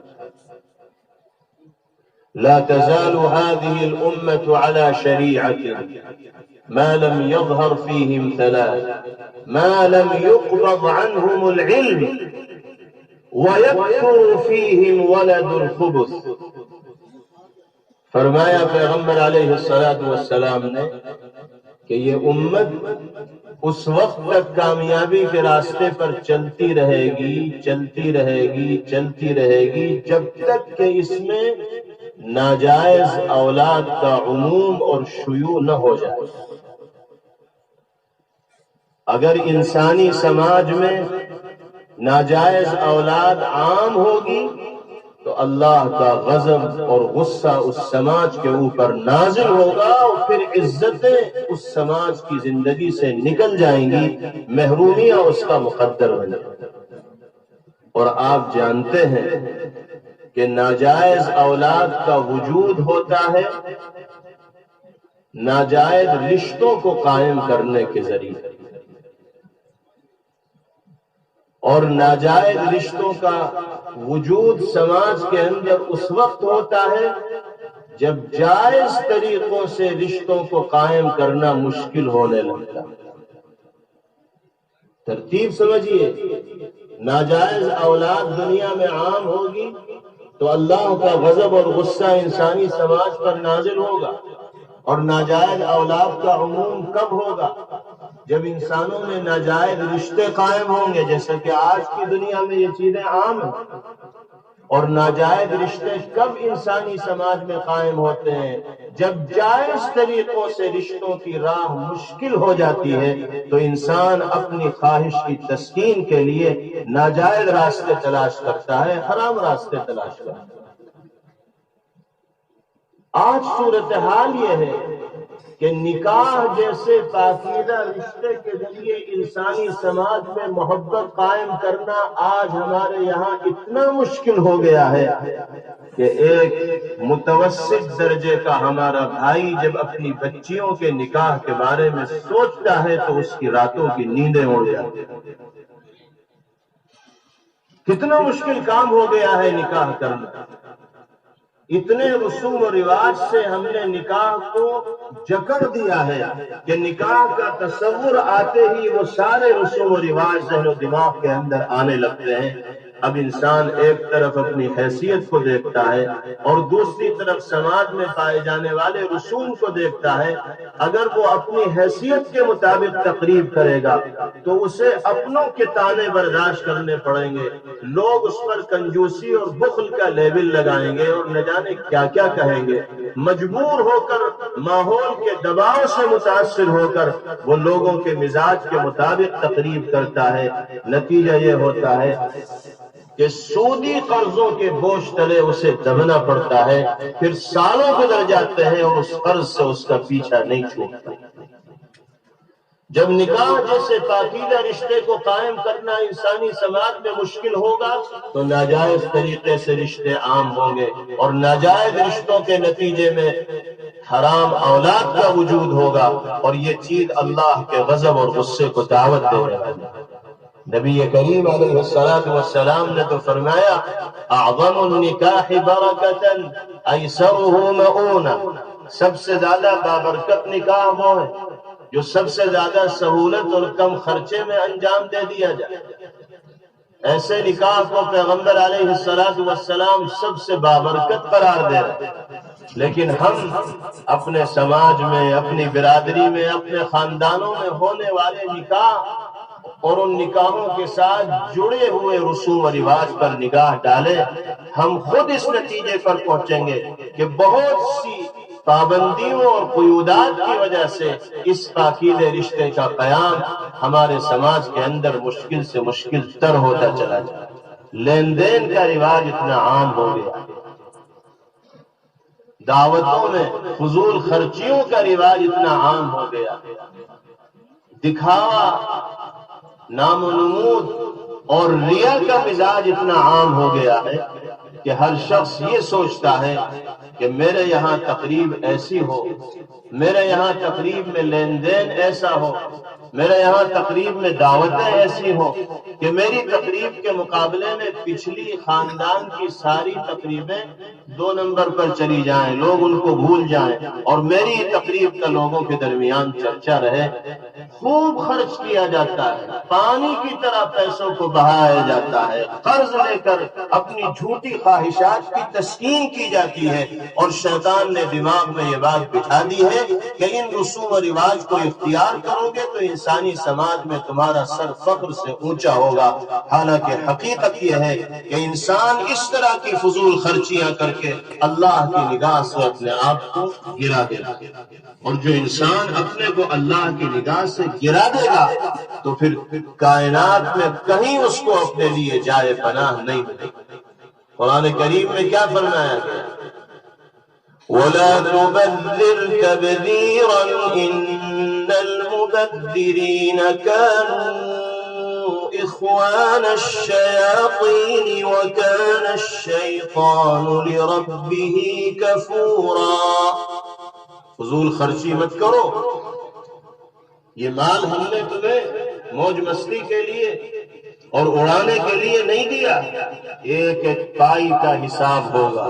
لا تزال هذه الأمة على شريعة ما لم يظهر فيهم ثلاث ما لم يقبض عنهم العلم ويكثر فيهم ولد الخبث۔ فرمایا پیغمبر علیہ السلام نے کہ یہ امت اس وقت تک کامیابی کے راستے پر چلتی رہے گی، چلتی رہے گی، چلتی رہے گی، جب تک کہ اس میں ناجائز اولاد کا عموم اور شیوع نہ ہو جائے۔ اگر انسانی سماج میں ناجائز اولاد عام ہوگی تو اللہ کا غضب اور غصہ اس سماج کے اوپر نازل ہوگا اور پھر عزتیں اس سماج کی زندگی سے نکل جائیں گی، محرومیاں اس کا مقدر بنے گی۔ اور آپ جانتے ہیں کہ ناجائز اولاد کا وجود ہوتا ہے ناجائز رشتوں کو قائم کرنے کے ذریعے، اور ناجائز رشتوں کا وجود سماج کے اندر اس وقت ہوتا ہے جب جائز طریقوں سے رشتوں کو قائم کرنا مشکل ہونے لگتا ہے۔ ترتیب سمجھیے، ناجائز اولاد دنیا میں عام ہوگی تو اللہ کا غضب اور غصہ انسانی سماج پر نازل ہوگا، اور ناجائز اولاد کا عموم کب ہوگا؟ جب انسانوں میں ناجائز رشتے قائم ہوں گے، جیسا کہ آج کی دنیا میں یہ چیزیں عام ہیں۔ اور ناجائز رشتے کب انسانی سماج میں قائم ہوتے ہیں؟ جب جائز طریقوں سے رشتوں کی راہ مشکل ہو جاتی ہے تو انسان اپنی خواہش کی تسکین کے لیے ناجائز راستے تلاش کرتا ہے، حرام راستے تلاش کرتا ہے۔ آج صورتحال یہ ہے کہ نکاح جیسے پاکیزہ رشتے کے ذریعے انسانی سماج میں محبت قائم کرنا آج ہمارے یہاں اتنا مشکل ہو گیا ہے کہ ایک متوسط درجے کا ہمارا بھائی جب اپنی بچیوں کے نکاح کے بارے میں سوچتا ہے تو اس کی راتوں کی نیندیں اڑ جاتی ہیں۔ کتنا مشکل کام ہو گیا ہے نکاح کرنا۔ اتنے رسوم و رواج سے ہم نے نکاح کو جکڑ دیا ہے کہ نکاح کا تصور آتے ہی وہ سارے رسوم و رواج ذہن و دماغ کے اندر آنے لگتے ہیں۔ اب انسان ایک طرف اپنی حیثیت کو دیکھتا ہے اور دوسری طرف سماج میں پائے جانے والے رسوم کو دیکھتا ہے۔ اگر وہ اپنی حیثیت کے مطابق تقریب کرے گا تو اسے اپنوں کے طعنے برداشت کرنے پڑیں گے، لوگ اس پر کنجوسی اور بخل کا لیبل لگائیں گے اور نہ جانے کیا کیا کہیں گے۔ مجبور ہو کر، ماحول کے دباؤ سے متاثر ہو کر وہ لوگوں کے مزاج کے مطابق تقریب کرتا ہے۔ نتیجہ یہ ہوتا ہے کہ سودی قرضوں کے بوجھ تلے اسے دبنا پڑتا ہے، پھر سالوں گزر جاتے ہیں اور اس قرض سے اس کا پیچھا نہیں چھوٹتا۔ جب نکاح جیسے پاکیزہ رشتے کو قائم کرنا انسانی سماج میں مشکل ہوگا تو ناجائز طریقے سے رشتے عام ہوں گے، اور ناجائز رشتوں کے نتیجے میں حرام اولاد کا وجود ہوگا، اور یہ چیز اللہ کے غضب اور غصے کو دعوت دے رہا ہے۔ نبی کریم علیہ الصلوۃ والسلام نے تو فرمایا اعظم النکاح برکتا ایسرہ مؤونہ، سب سے زیادہ بابرکت نکاح وہ ہے جو سب سے زیادہ سہولت اور کم خرچے میں انجام دے دیا جائے۔ ایسے نکاح کو پیغمبر علیہ الصلوۃ والسلام سب سے بابرکت قرار دے رہے ہیں، لیکن ہم اپنے سماج میں، اپنی برادری میں، اپنے خاندانوں میں ہونے والے نکاح اور ان نکاحوں کے ساتھ جڑے ہوئے رسوم و رواج پر نگاہ ڈالیں، ہم خود اس نتیجے پر پہنچیں گے کہ بہت سی پابندیوں اور قیودات کی وجہ سے اس پاکیزے رشتے کا قیام ہمارے سماج کے اندر مشکل سے مشکل تر ہوتا چلا جائے۔ لین دین کا رواج اتنا عام ہو گیا، دعوتوں میں فضول خرچیوں کا رواج اتنا عام ہو گیا، دکھاوا، نام و نمود اور ریا کا مزاج اتنا عام ہو گیا ہے کہ ہر شخص یہ سوچتا ہے کہ میرے یہاں تقریب ایسی ہو، میرے یہاں تقریب میں لین دین ایسا ہو، میرے یہاں تقریب میں دعوتیں ایسی ہوں کہ میری تقریب کے مقابلے میں پچھلی خاندان کی ساری تقریبیں 2 نمبر پر چلی جائیں، لوگ ان کو بھول جائیں، اور میری تقریب کا لوگوں کے درمیان چرچا رہے۔ خوب خرچ کیا جاتا ہے، پانی کی طرح پیسوں کو بہایا جاتا ہے، قرض لے کر اپنی جھوٹی خواہشات کی تسکین کی جاتی ہے، اور شیطان نے دماغ میں یہ بات بٹھا دی ہے کہ ان رسوم و رواج کو اختیار کرو گے تو انسانی سماج میں تمہارا سر فخر سے اونچا ہوگا۔ حالانکہ حقیقت یہ ہے کہ انسان اس طرح کی فضول خرچیاں کر کے اللہ کی نگاہ سے اپنے آپ کو گرا دے گا، اور جو انسان اپنے کو اللہ کی نگاہ سے گرا دے گا تو پھر کائنات میں کہیں اس کو اپنے لیے جائے پناہ نہیں ملے گی۔ قرآن کریم میں کیا فرمایا گیا؟ وَلَا تُبَذِّرْ تَبْذِيرًا إِنَّ الْمُبَذِّرِينَ كَانُوا إِخْوَانَ الشَّيَاطِينِ وَكَانَ الشَّيْطَانُ لِرَبِّهِ كَفُورًا۔ فضول خرچی مت کرو، یہ مال ہم نے تمہیں موج مستی کے لیے اور اڑانے کے لیے نہیں دیا، ایک ایک پائی کا حساب ہوگا،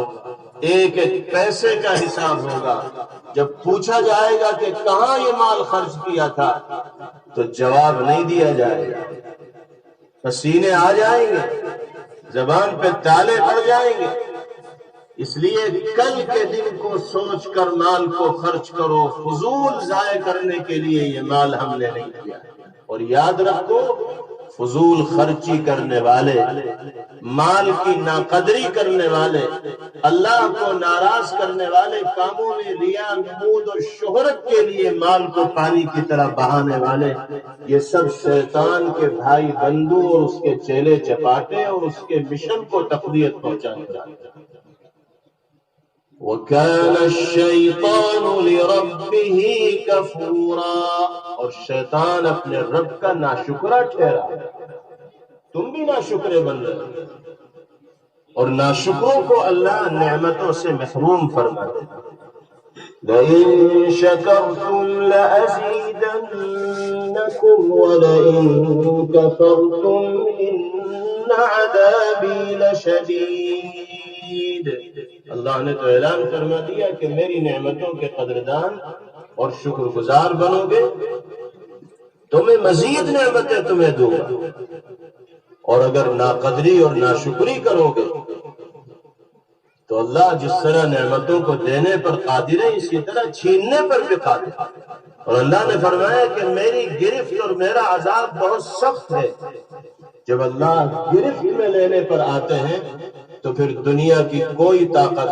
ایک ایک پیسے کا حساب ہوگا۔ جب پوچھا جائے گا کہ کہاں یہ مال خرچ کیا تھا تو جواب نہیں دیا جائے گا، پسینے آ جائیں گے، زبان پہ تالے پڑ جائیں گے۔ اس لیے کل کے دن کو سوچ کر مال کو خرچ کرو، فضول ضائع کرنے کے لیے یہ مال ہم نے نہیں کیا۔ اور یاد رکھو، فضول خرچی کرنے والے، مال کی ناقدری کرنے والے، اللہ کو ناراض کرنے والے کاموں میں ریا، نمود اور شہرت کے لیے مال کو پانی کی طرح بہانے والے، یہ سب شیطان کے بھائی بندو اور اس کے چیلے چپاٹے اور اس کے مشن کو تقویت پہنچانے والے۔ وَكَانَ الشَّيْطَانُ لِرَبِّهِ كَفُورًا، اور شیطان اپنے رب کا ناشکرا ٹھہرا۔ تم بھی ناشکرے بن رہے، اور ناشکروں کو اللہ نعمتوں سے محروم فرما دے۔ لَئِن شَكَرْتُمْ لَأَزِيدَنَّكُمْ وَلَئِن كَفَرْتُمْ إِنَّ عَذَابِي لَشَدِيدٌ۔ اللہ نے تو اعلان فرما دیا کہ میری نعمتوں کے قدردان اور شکر گزار بنو گے تو میں مزید نعمتیں تمہیں دوں گا، اور اگر ناقدری اور ناشکری کرو گے تو اللہ جس طرح نعمتوں کو دینے پر قادر ہے اسی طرح چھیننے پر بھی قادر ہے۔ اور اللہ نے فرمایا کہ میری گرفت اور میرا عذاب بہت سخت ہے۔ جب اللہ گرفت میں لینے پر آتے ہیں تو پھر دنیا کی کوئی طاقت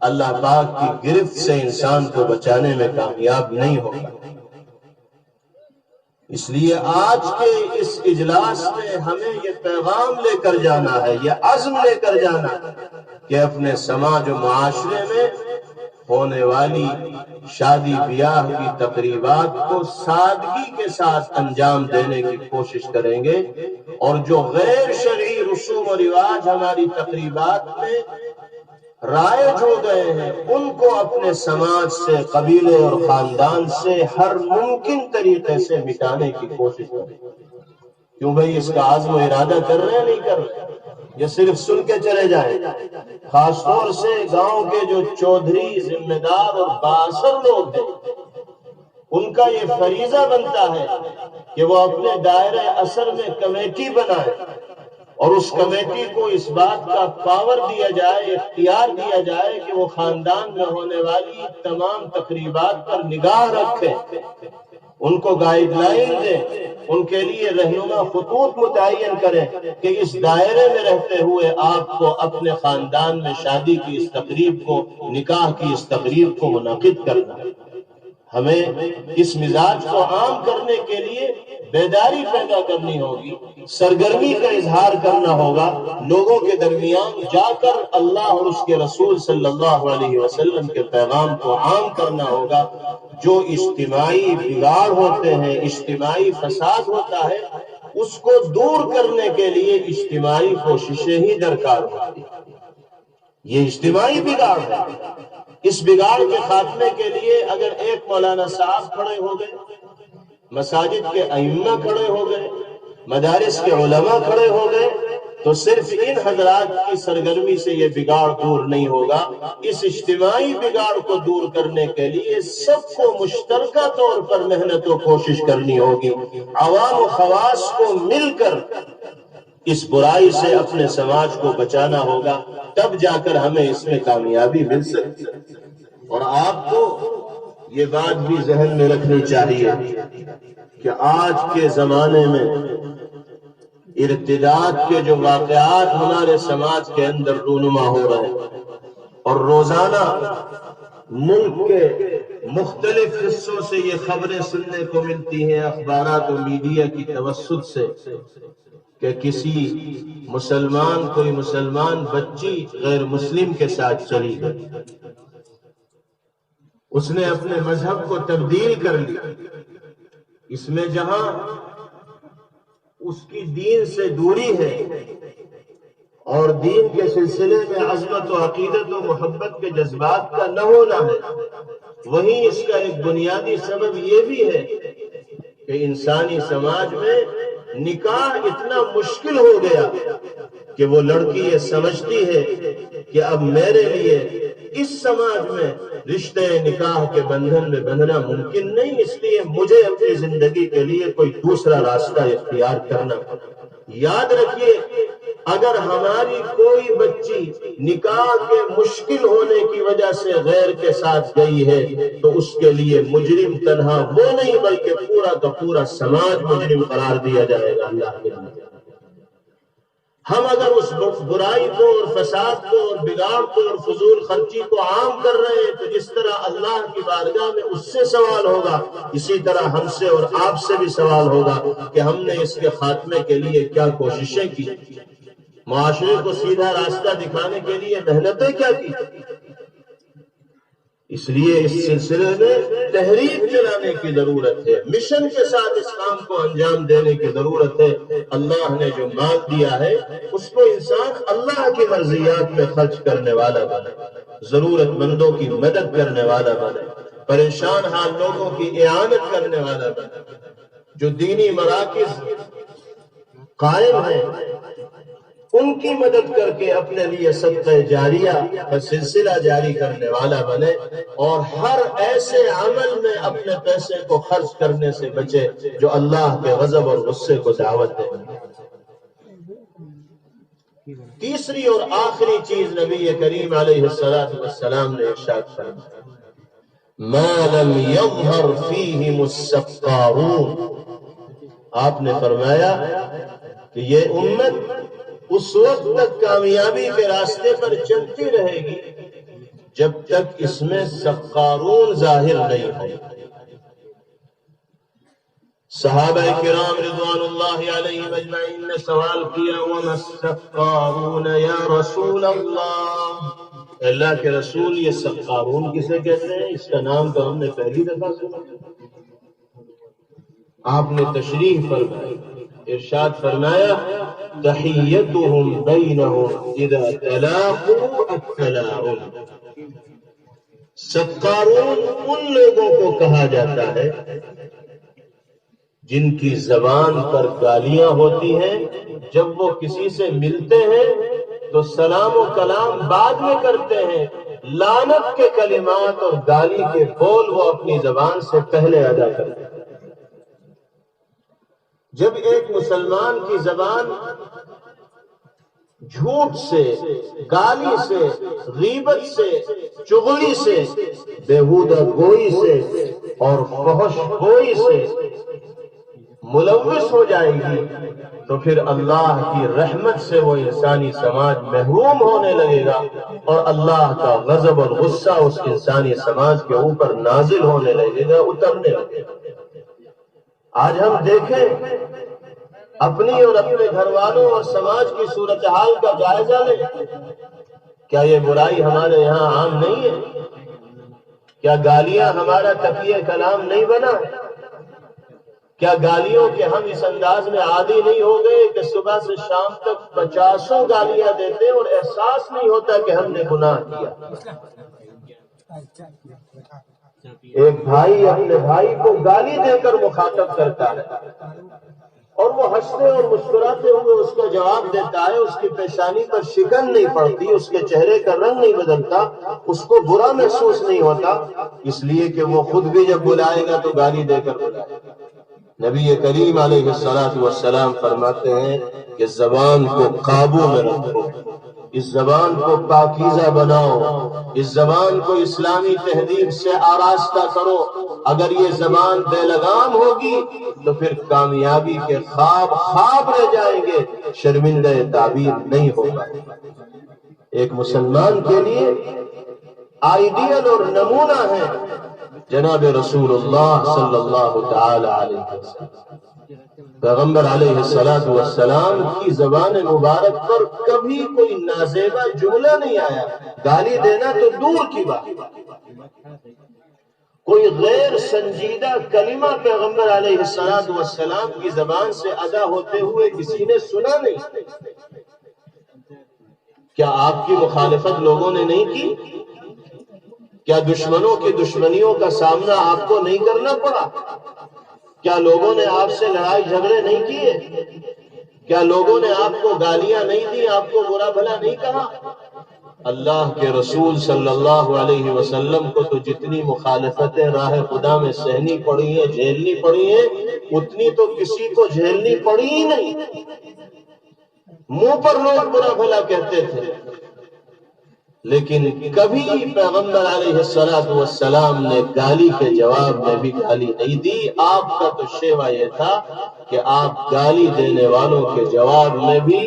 اللہ پاک کی گرفت سے انسان کو بچانے میں کامیاب نہیں ہوگا۔ اس لیے آج کے اس اجلاس میں ہمیں یہ پیغام لے کر جانا ہے، یہ عزم لے کر جانا ہے کہ اپنے سماج و معاشرے میں ہونے والی شادی بیاہ کی تقریبات کو سادگی کے ساتھ انجام دینے کی کوشش کریں گے، اور جو غیر شرعی رسوم و رواج ہماری تقریبات میں رائج ہو گئے ہیں ان کو اپنے سماج سے، قبیلے اور خاندان سے ہر ممکن طریقے سے مٹانے کی کوشش کریں۔ کیوں بھائی، اس کا عزم و ارادہ کر رہے ہیں نہیں کر رہے؟ یہ صرف سن کے چلے جائیں؟ خاص طور سے گاؤں کے جو چودھری، ذمہ دار اور بااثر لوگ ہیں، ان کا یہ فریضہ بنتا ہے کہ وہ اپنے دائرہ اثر میں کمیٹی بنائیں، اور اس کمیٹی کو اس بات کا پاور دیا جائے، اختیار دیا جائے کہ وہ خاندان میں ہونے والی تمام تقریبات پر نگاہ رکھیں، ان کو گائیڈ لائن دیں، ان کے لیے رہنما خطوط متعین کریں کہ اس دائرے میں رہتے ہوئے آپ کو اپنے خاندان میں شادی کی اس تقریب کو، نکاح کی اس تقریب کو منعقد کرنا ہے۔ ہمیں اس مزاج کو عام کرنے کے لیے بیداری پیدا کرنی ہوگی، سرگرمی کا اظہار کرنا ہوگا، لوگوں کے درمیان جا کر اللہ اور اس کے رسول صلی اللہ علیہ وسلم کے پیغام کو عام کرنا ہوگا۔ جو اجتماعی بگاڑ ہوتے ہیں، اجتماعی فساد ہوتا ہے، اس کو دور کرنے کے لیے اجتماعی کوششیں ہی درکار ہوتی ہیں۔ یہ اجتماعی بگاڑ ہے، اس بگاڑ کے خاتمے کے لیے اگر ایک مولانا صاحب کھڑے ہو گئے، مساجد کے ائمہ کھڑے ہو گئے، مدارس کے علماء کھڑے ہو گئے، تو صرف ان حضرات کی سرگرمی سے یہ بگاڑ دور نہیں ہوگا۔ اس اجتماعی بگاڑ کو دور کرنے کے لیے سب کو مشترکہ طور پر محنت و کوشش کرنی ہوگی، عوام و خواص کو مل کر اس برائی سے اپنے سماج کو بچانا ہوگا، تب جا کر ہمیں اس میں کامیابی مل سکتی ہے۔ اور آپ کو یہ بات بھی ذہن میں رکھنی چاہیے کہ آج کے زمانے میں ارتداد کے جو واقعات ہمارے سماج کے اندر رونما ہو رہے ہیں، اور روزانہ ملک کے مختلف حصوں سے یہ خبریں سننے کو ملتی ہیں اخبارات و میڈیا کی توسط سے کہ کسی مسلمان، کوئی مسلمان بچی غیر مسلم کے ساتھ چلی گئی، اس نے اپنے مذہب کو تبدیل کر لیا۔ اس میں جہاں اس کی دین سے دوری ہے اور دین کے سلسلے میں عظمت و عقیدت و محبت کے جذبات کا نہ ہونا ہے، وہیں اس کا ایک بنیادی سبب یہ بھی ہے کہ انسانی سماج میں نکاح اتنا مشکل ہو گیا کہ وہ لڑکی یہ سمجھتی ہے کہ اب میرے لیے اس سماج میں رشتے نکاح کے بندھن میں بندھنا ممکن نہیں، اس لیے مجھے اپنی زندگی کے لیے کوئی دوسرا راستہ اختیار کرنا۔ یاد رکھیے، اگر ہماری کوئی بچی نکاح کے مشکل ہونے کی وجہ سے غیر کے ساتھ گئی ہے تو اس کے لیے مجرم تنہا وہ نہیں بلکہ پورا کا پورا سماج مجرم قرار دیا جائے گا اللہ کے لیے۔ ہم اگر اس برائی کو اور فساد کو اور بگاڑ کو اور فضول خرچی کو عام کر رہے ہیں تو جس طرح اللہ کی بارگاہ میں اس سے سوال ہوگا، اسی طرح ہم سے اور آپ سے بھی سوال ہوگا کہ ہم نے اس کے خاتمے کے لیے کیا کوششیں کی، معاشرے کو سیدھا راستہ دکھانے کے لیے محنتیں کیا کی۔ اس لیے اس سلسلے میں تحریک چلانے کی ضرورت ہے، مشن کے ساتھ اس کام کو انجام دینے کی ضرورت ہے۔ اللہ نے جو مال دیا ہے اس کو انسان اللہ کی مرضیات میں خرچ کرنے والا بنے، ضرورت مندوں کی مدد کرنے والا بنے، پریشان حال لوگوں کی اعانت کرنے والا بنے، جو دینی مراکز قائم ہیں ان کی مدد کر کے اپنے لیے صدقہ جاریہ کا سلسلہ جاری کرنے والا بنے، اور ہر ایسے عمل میں اپنے پیسے کو خرچ کرنے سے بچے جو اللہ کے غضب اور غصے کو دعوت دے۔ تیسری اور آخری چیز نبی کریم علیہ السلام نے ارشاد فرمایا، ما لم يظهر فيهم السقارون، آپ نے فرمایا کہ یہ امت اس وقت تک کامیابی کے راستے پر چلتی رہے گی جب تک اس میں سقارون ظاہر نہیں ہو۔ صحابہ کرام رضوان اللہ علیہم اجمعین نے سوال کیا وما السقارون یا رسول اللہ کے رسول یہ سقارون کسے کہتے ہیں؟ اس کا نام تو ہم نے پہلی دفعہ سنا۔ آپ نے تشریح فرمائی، ارشاد فرمایا تحیتهم بینہم اذا تلاقوا السلام۔ سقارون ان لوگوں کو کہا جاتا ہے جن کی زبان پر گالیاں ہوتی ہیں، جب وہ کسی سے ملتے ہیں تو سلام و کلام بعد میں کرتے ہیں، لعنت کے کلمات اور گالی کے بول وہ اپنی زبان سے پہلے ادا کرتے ہیں۔ جب ایک مسلمان کی زبان جھوٹ سے، گالی سے، غیبت سے، چغلی سے، بیہودہ گوئی سے اور فحش گوئی سے ملوث ہو جائے گی تو پھر اللہ کی رحمت سے وہ انسانی سماج محروم ہونے لگے گا اور اللہ کا غضب اور غصہ اس انسانی سماج کے اوپر نازل ہونے لگے گا، اترنے لگے گا۔ آج ہم دیکھیں اپنی اور اپنے گھر والوں اور سماج کی صورتحال کا جائزہ لیں۔ کیا یہ برائی ہمارے یہاں عام نہیں ہے؟ کیا گالیاں ہمارا تکیہ کلام نہیں بنا؟ کیا گالیوں کے ہم اس انداز میں عادی نہیں ہو گئے کہ صبح سے شام تک 50 گالیاں دیتے اور احساس نہیں ہوتا کہ ہم نے گناہ کیا؟ ایک بھائی اپنے بھائی کو گالی دے کر مخاطب کرتا ہے اور وہ ہنستے اور مسکراتے ہوئے اس کا جواب دیتا ہے، اس کی پیشانی پر شکن نہیں پڑتی، اس کے چہرے کا رنگ نہیں بدلتا، اس کو برا محسوس نہیں ہوتا، اس لیے کہ وہ خود بھی جب بلائے گا تو گالی دے کر بلائے گا۔ نبی کریم علیہ السلام فرماتے ہیں کہ زبان کو قابو میں رکھو، اس زبان کو پاکیزہ بناؤ، اس زبان کو اسلامی تہذیب سے آراستہ کرو۔ اگر یہ زبان بے لگام ہوگی تو پھر کامیابی کے خواب رہ جائیں گے، شرمندہ تعبیر نہیں ہوگا۔ ایک مسلمان کے لیے آئیڈیل اور نمونہ ہے جناب رسول اللہ صلی اللہ تعالی علیہ وسلم۔ پیغمبر علیہ السلام کی زبان مبارک پر کبھی کوئی نازیبا جملہ نہیں آیا، گالی دینا تو دور کی بات، کوئی غیر سنجیدہ کلمہ پیغمبر علیہ السلام کی زبان سے ادا ہوتے ہوئے کسی نے سنا نہیں۔ کیا آپ کی مخالفت لوگوں نے نہیں کی؟ کیا دشمنوں کی دشمنیوں کا سامنا آپ کو نہیں کرنا پڑا؟ کیا لوگوں نے آپ سے لڑائی جھگڑے نہیں کیے؟ کیا لوگوں نے آپ کو گالیاں نہیں دی، آپ کو برا بھلا نہیں کہا؟ اللہ کے رسول صلی اللہ علیہ وسلم کو تو جتنی مخالفتیں راہ خدا میں سہنی پڑی ہیں، جھیلنی پڑی ہیں، اتنی تو کسی کو جھیلنی پڑی ہی نہیں۔ منہ پر لوگ برا بھلا کہتے تھے، لیکن کبھی پیغمبر علیہ السلام نے گالی کے جواب میں بھی گالی نہیں دی۔ آپ کا تو شیوا یہ تھا کہ آپ گالی دینے والوں کے جواب میں بھی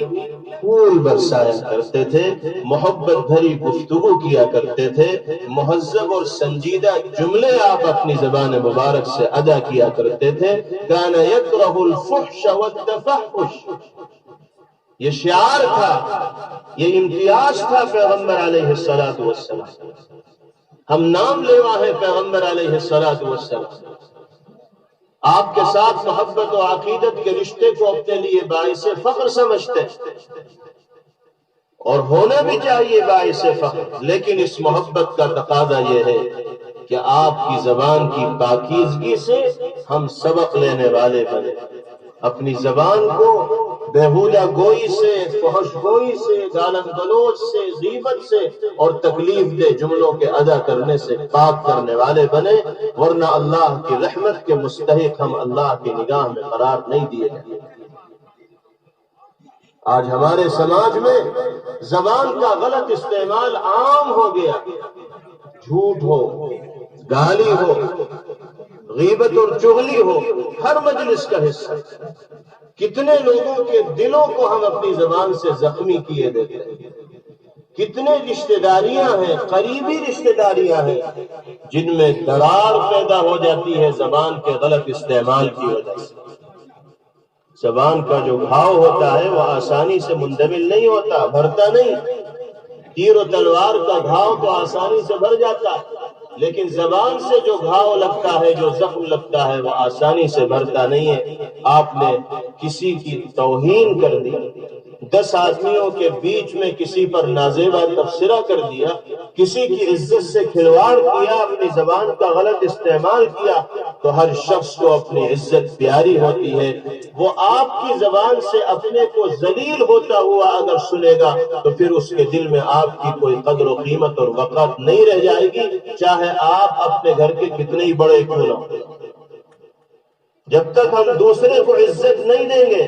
پھول برسایا کرتے تھے، محبت بھری گفتگو کیا کرتے تھے، مہذب اور سنجیدہ جملے آپ اپنی زبان مبارک سے ادا کیا کرتے تھے۔ کان یکرہ الفحش والتفحش، یہ شعار تھا، یہ امتیاز تھا پیغمبر علیہ السلام۔ ہم نام لیوا ہیں پیغمبر علیہ السلام۔ آپ کے ساتھ محبت و عقیدت کے رشتے کو اپنے لیے باعث فخر سمجھتے اور ہونا بھی چاہیے باعث فخر، لیکن اس محبت کا تقاضا یہ ہے کہ آپ کی زبان کی پاکیزگی سے ہم سبق لینے والے بنے، اپنی زبان کو بیہودہ گوئی سے، فحش گوئی سے، گالن گلوچ سے، غیبت سے اور تکلیف دہ جملوں کے ادا کرنے سے پاک کرنے والے بنے، ورنہ اللہ کی رحمت کے مستحق ہم اللہ کی نگاہ میں قرار نہیں دیے جائیں۔ آج ہمارے سماج میں زبان کا غلط استعمال عام ہو گیا، جھوٹ ہو، گالی ہو، غیبت اور چغلی ہو، ہر مجلس کا حصہ۔ کتنے لوگوں کے دلوں کو ہم اپنی زبان سے زخمی کیے دیتے ہیں، کتنے رشتہ داریاں ہیں، قریبی رشتہ داریاں ہیں جن میں دراڑ پیدا ہو جاتی ہے زبان کے غلط استعمال کی وجہ سے۔ زبان کا جو گھاؤ ہوتا ہے وہ آسانی سے مندمل نہیں ہوتا، بھرتا نہیں۔ تیر و تلوار کا گھاؤ تو آسانی سے بھر جاتا ہے، لیکن زبان سے جو گھاؤ لگتا ہے، جو زخم لگتا ہے، وہ آسانی سے بھرتا نہیں ہے۔ آپ نے کسی کی توہین کر دی، 10 آدمیوں کے بیچ میں کسی پر نازیبا تبصرہ کر دیا، کسی کی عزت سے کھلواڑ کیا، اپنی زبان کا غلط استعمال کیا، تو ہر شخص کو اپنی عزت پیاری ہوتی ہے۔ وہ آپ کی زبان سے اپنے کو ذلیل ہوتا ہوا اگر سنے گا تو پھر اس کے دل میں آپ کی کوئی قدر و قیمت اور وقت نہیں رہ جائے گی، چاہے آپ اپنے گھر کے کتنے ہی بڑے کیوں نہ ہوں۔ جب تک ہم دوسرے کو عزت نہیں دیں گے،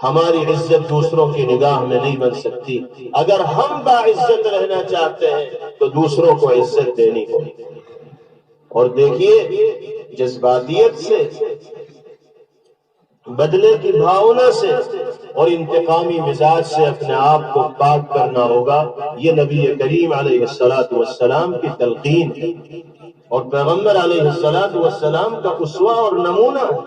ہماری عزت دوسروں کی نگاہ میں نہیں بن سکتی۔ اگر ہم باعزت رہنا چاہتے ہیں تو دوسروں کو عزت دینی ہوگی۔ اور دیکھیے، جذباتیت سے، بدلے کی بھاونا سے اور انتقامی مزاج سے اپنے آپ کو پاک کرنا ہوگا۔ یہ نبی کریم علیہ السلام کی تلقین ہے اور پیغمبر علیہ السلام کا اسوہ اور نمونہ ہے۔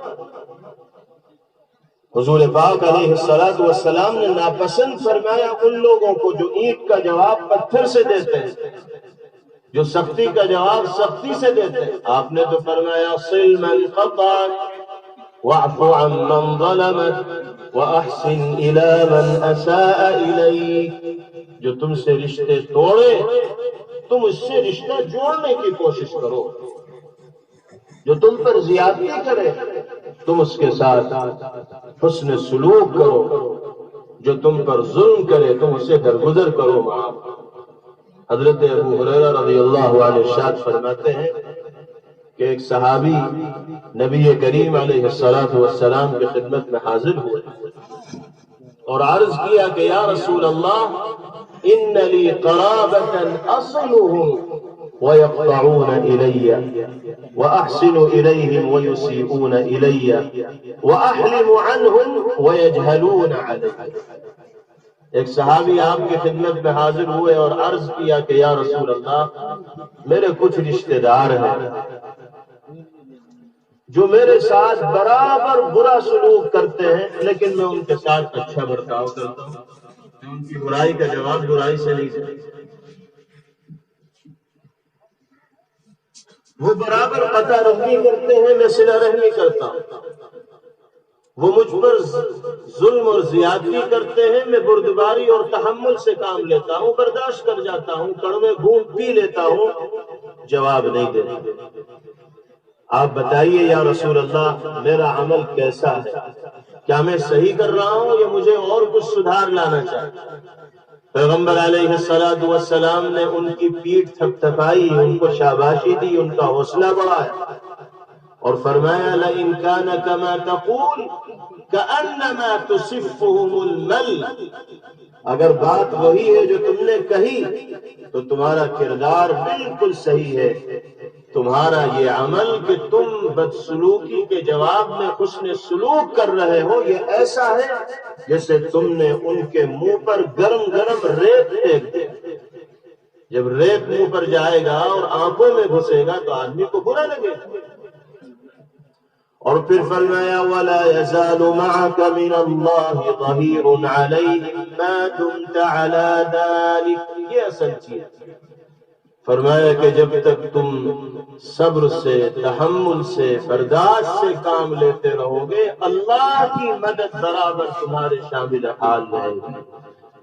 حضور پاک علیہ السلام نے ناپسند فرمایا ان لوگوں کو جو اینٹ کا جواب پتھر سے دیتے ہیں، جو سختی کا جواب سختی سے دیتے ہیں۔ آپ نے تو فرمایا صل من قطعک واعف عن من ظلمك واحسن الى من اساء اليك۔ جو تم سے رشتے توڑے تم اس سے رشتہ جوڑنے کی کوشش کرو، جو تم پر زیادتی کرے تم اس کے ساتھ حسن سلوک کرو، جو تم پر ظلم کرے تم اسے درگزر کرو معاف۔ حضرت ابو ہریرہ رضی اللہ عنہ ارشاد فرماتے ہیں کہ ایک صحابی نبی کریم علیہ السلام کی خدمت میں حاضر ہوئے اور عرض کیا کہ یا رسول اللہ، ان لی قرابة اصلهم ويقطعون الي واحسن اليهم ويسيئون الي واحلم عنهم ويجهلون علي۔ ایک صحابی آپ کی خدمت میں حاضر ہوئے اور عرض کیا کہ یا رسول اللہ، میرے کچھ رشتہ دار ہیں جو میرے ساتھ برابر برا سلوک کرتے ہیں، لیکن میں ان کے ساتھ اچھا برتاؤ کرتا ہوں، میں ان کی برائی کا جواب برائی سے نہیں دیتا۔ وہ برابر قطع رحمی کرتے ہیں، میں صلہ رحمی کرتا ہوں۔ وہ مجھ پر ظلم اور زیادتی کرتے ہیں، میں بردباری اور تحمل سے کام لیتا ہوں، برداشت کر جاتا ہوں، کڑوے گھونٹ پی لیتا ہوں، جواب نہیں دیتا۔ آپ بتائیے یا رسول اللہ، میرا عمل کیسا ہے؟ کیا میں صحیح کر رہا ہوں یا مجھے اور کچھ سدھار لانا چاہیے؟ پیغمبر علیہ السلام نے ان کی پیٹھ تھپتھپائی، ان کو شاباشی دی، ان کا حوصلہ بڑھایا اور فرمایا لئن كان كما تقول كأنما تصفهم المل۔ اگر بات وہی ہے جو تم نے کہی تو تمہارا کردار بالکل صحیح ہے۔ تمہارا یہ عمل کہ تم بدسلوکی کے جواب میں حسن سلوک کر رہے ہو، یہ ایسا ہے جیسے تم نے ان کے منہ پر گرم گرم ریت پھینک دی۔ جب ریت منہ پر جائے گا اور آنکھوں میں گھسے گا تو آدمی کو برا لگے گا۔ اور پھر فرمایا وَلَا يَزَالُ مَعَكَ مِنَ اللَّهِ ظَهِيرٌ عَلَيْهِمْ مَا دُمْتَ عَلَى ذَلِكَ۔ یہ اصل چیز فرمایا کہ جب تک تم صبر سے، تحمل سے، برداشت سے کام لیتے رہو گے، اللہ کی مدد برابر تمہارے شامل حال رہے گی۔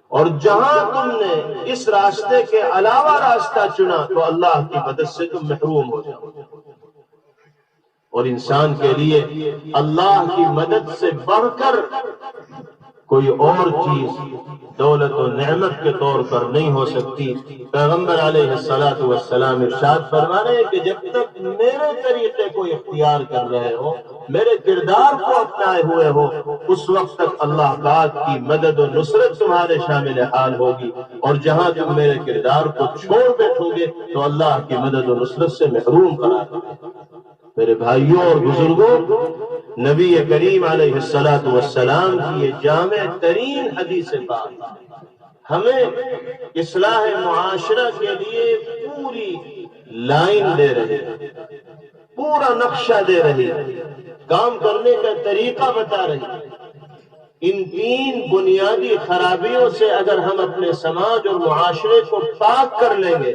اور جہاں تم نے اس راستے کے علاوہ راستہ چنا تو اللہ کی مدد سے تم محروم ہو جاؤ گے۔ اور انسان کے لیے اللہ کی مدد سے بڑھ کر کوئی اور چیز دولت و نعمت کے طور پر نہیں ہو سکتی۔ پیغمبر علیہ السلام ارشاد فرما رہے ہیں کہ جب تک میرے طریقے کو اختیار کر رہے ہو، میرے کردار کو اپنائے ہوئے ہو، اس وقت تک اللہ پاک کی مدد و نصرت تمہارے شامل حال ہوگی، اور جہاں تم میرے کردار کو چھوڑ بیٹھو گے تو اللہ کی مدد و نصرت سے محروم قرار دو گے۔ میرے بھائیوں اور بزرگوں، نبی کریم علیہ السلام کی یہ جامع ترین حدیث پاک ہمیں اصلاح معاشرہ کے لیے پوری لائن دے رہی ہے، پورا نقشہ دے رہی ہے، کام کرنے کا طریقہ بتا رہی ہے۔ ان تین بنیادی خرابیوں سے اگر ہم اپنے سماج اور معاشرے کو پاک کر لیں گے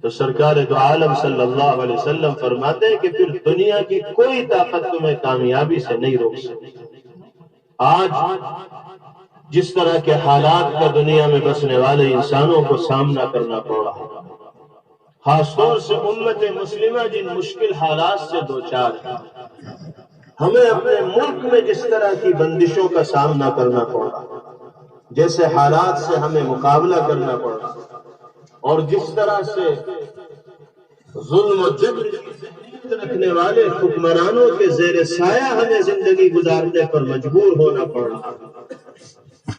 تو سرکار دو عالم صلی اللہ علیہ وسلم فرماتے ہیں کہ پھر دنیا کی کوئی طاقت تمہیں کامیابی سے نہیں روک سکتی۔ آج جس طرح کے حالات کا دنیا میں بسنے والے انسانوں کو سامنا کرنا پڑ رہا ہے، خاص طور سے امت مسلمہ جن مشکل حالات سے دوچار ہے، ہمیں اپنے ملک میں جس طرح کی بندشوں کا سامنا کرنا پڑ رہا ہے، جیسے حالات سے ہمیں مقابلہ کرنا پڑ رہا ہے، اور جس طرح سے ظلم و جبر رکھنے والے حکمرانوں کے زیر سایہ ہمیں زندگی گزارنے پر مجبور ہونا پڑ رہا ہے،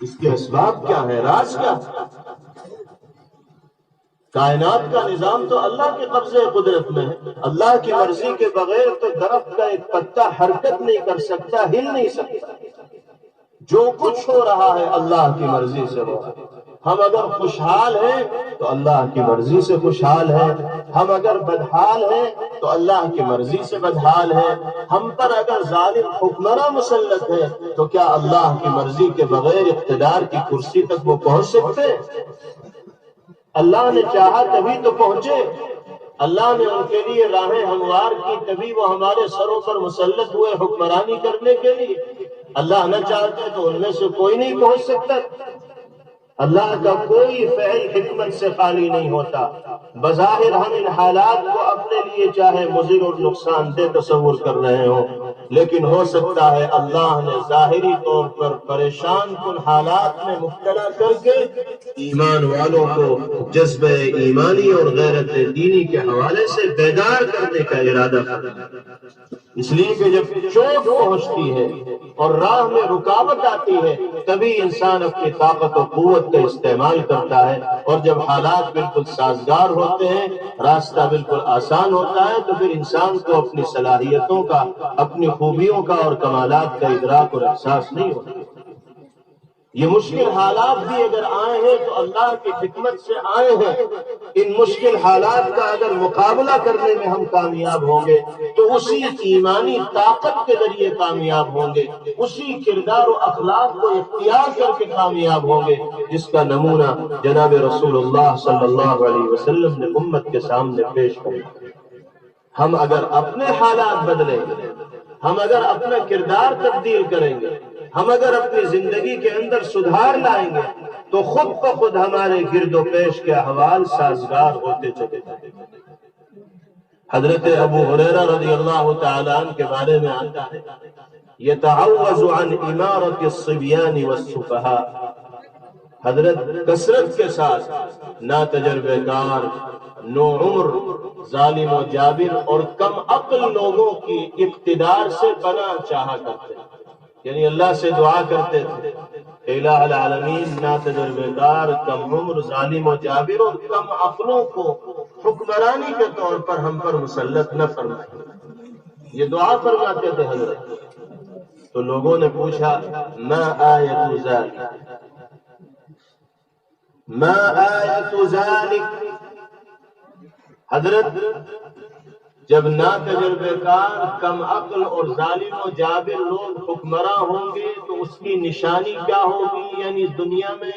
اس کے اسباب کیا ہے؟ راز کیا ہے؟ کائنات کا نظام تو اللہ کے قبضے قدرت میں ہے۔ اللہ کی مرضی کے بغیر تو درخت کا ایک پتا حرکت نہیں کر سکتا، ہل نہیں سکتا۔ جو کچھ ہو رہا ہے اللہ کی مرضی سے ہو رہا ہے۔ ہم اگر خوشحال ہیں تو اللہ کی مرضی سے خوشحال ہیں، ہم اگر بدحال ہیں تو اللہ کی مرضی سے بدحال ہیں، ہم پر اگر ظالم حکمراں مسلط ہے تو کیا اللہ کی مرضی کے بغیر اقتدار کی کرسی تک وہ پہنچ سکتے؟ اللہ نے چاہا تبھی تو پہنچے، اللہ نے ان کے لیے راہیں ہموار کی تبھی وہ ہمارے سروں پر مسلط ہوئے حکمرانی کرنے کے لیے۔ اللہ نہ چاہتے تو ان میں سے کوئی نہیں پہنچ سکتا۔ اللہ کا کوئی فعل حکمت سے خالی نہیں ہوتا۔ بظاہر ہم ان حالات کو اپنے لیے چاہے مضر اور نقصان دہ تصور کر رہے ہوں، لیکن ہو سکتا ہے اللہ نے ظاہری طور پر پریشان کن حالات میں مبتلا کر کے ایمان والوں کو جذبہ ایمانی اور غیرت دینی کے حوالے سے بیدار کرنے کا ارادہ کرنا، اس لیے کہ جب چوٹ پہنچتی ہے اور راہ میں رکاوٹ آتی ہے تبھی انسان اپنی طاقت و قوت کا استعمال کرتا ہے، اور جب حالات بالکل سازگار ہوتے ہیں، راستہ بالکل آسان ہوتا ہے، تو پھر انسان کو اپنی صلاحیتوں کا، اپنی خوبیوں کا اور کمالات کا ادراک اور احساس نہیں ہوتا۔ یہ مشکل حالات بھی اگر آئے ہیں تو اللہ کی حکمت سے آئے ہیں۔ ان مشکل حالات کا اگر مقابلہ کرنے میں ہم کامیاب ہوں گے تو اسی ایمانی طاقت کے ذریعے کامیاب ہوں گے، اسی کردار و اخلاق کو اختیار کر کے کامیاب ہوں گے جس کا نمونہ جناب رسول اللہ صلی اللہ علیہ وسلم نے امت کے سامنے پیش کیا۔ ہم اگر اپنے حالات بدلیں گے، ہم اگر اپنا کردار تبدیل کریں گے، ہم اگر اپنی زندگی کے اندر سدھار لائیں گے تو خود بخود ہمارے گرد و پیش کے احوال سازگار ہوتے چلے جائیں گے۔ حضرت ابو ہریرہ رضی اللہ تعالیٰ عنہ کے بارے میں آتا ہے، یتعوذ عن امارت الصبیان والسفہاء، حضرت کثرت کے ساتھ ناتجربہ کار، نو عمر، ظالم و جابر اور کم عقل لوگوں کی اقتدار سے پناہ چاہا کرتے ہیں، یعنی اللہ سے دعا کرتے تھے الہ العالمین ناتجربہ کار، کم عمر، ظالم و جابر اور کم عقلوں کو حکمرانی کے طور پر ہم پر مسلط نہ فرمائے، یہ دعا فرماتے تھے حضرت۔ تو لوگوں نے پوچھا ما آیت ذالک، ما آیت ذالک، حضرت جب ناتجربہ کار، کم عقل اور ظالم و جابر لوگ حکمراں ہوں گے تو اس کی نشانی کیا ہوگی، یعنی دنیا میں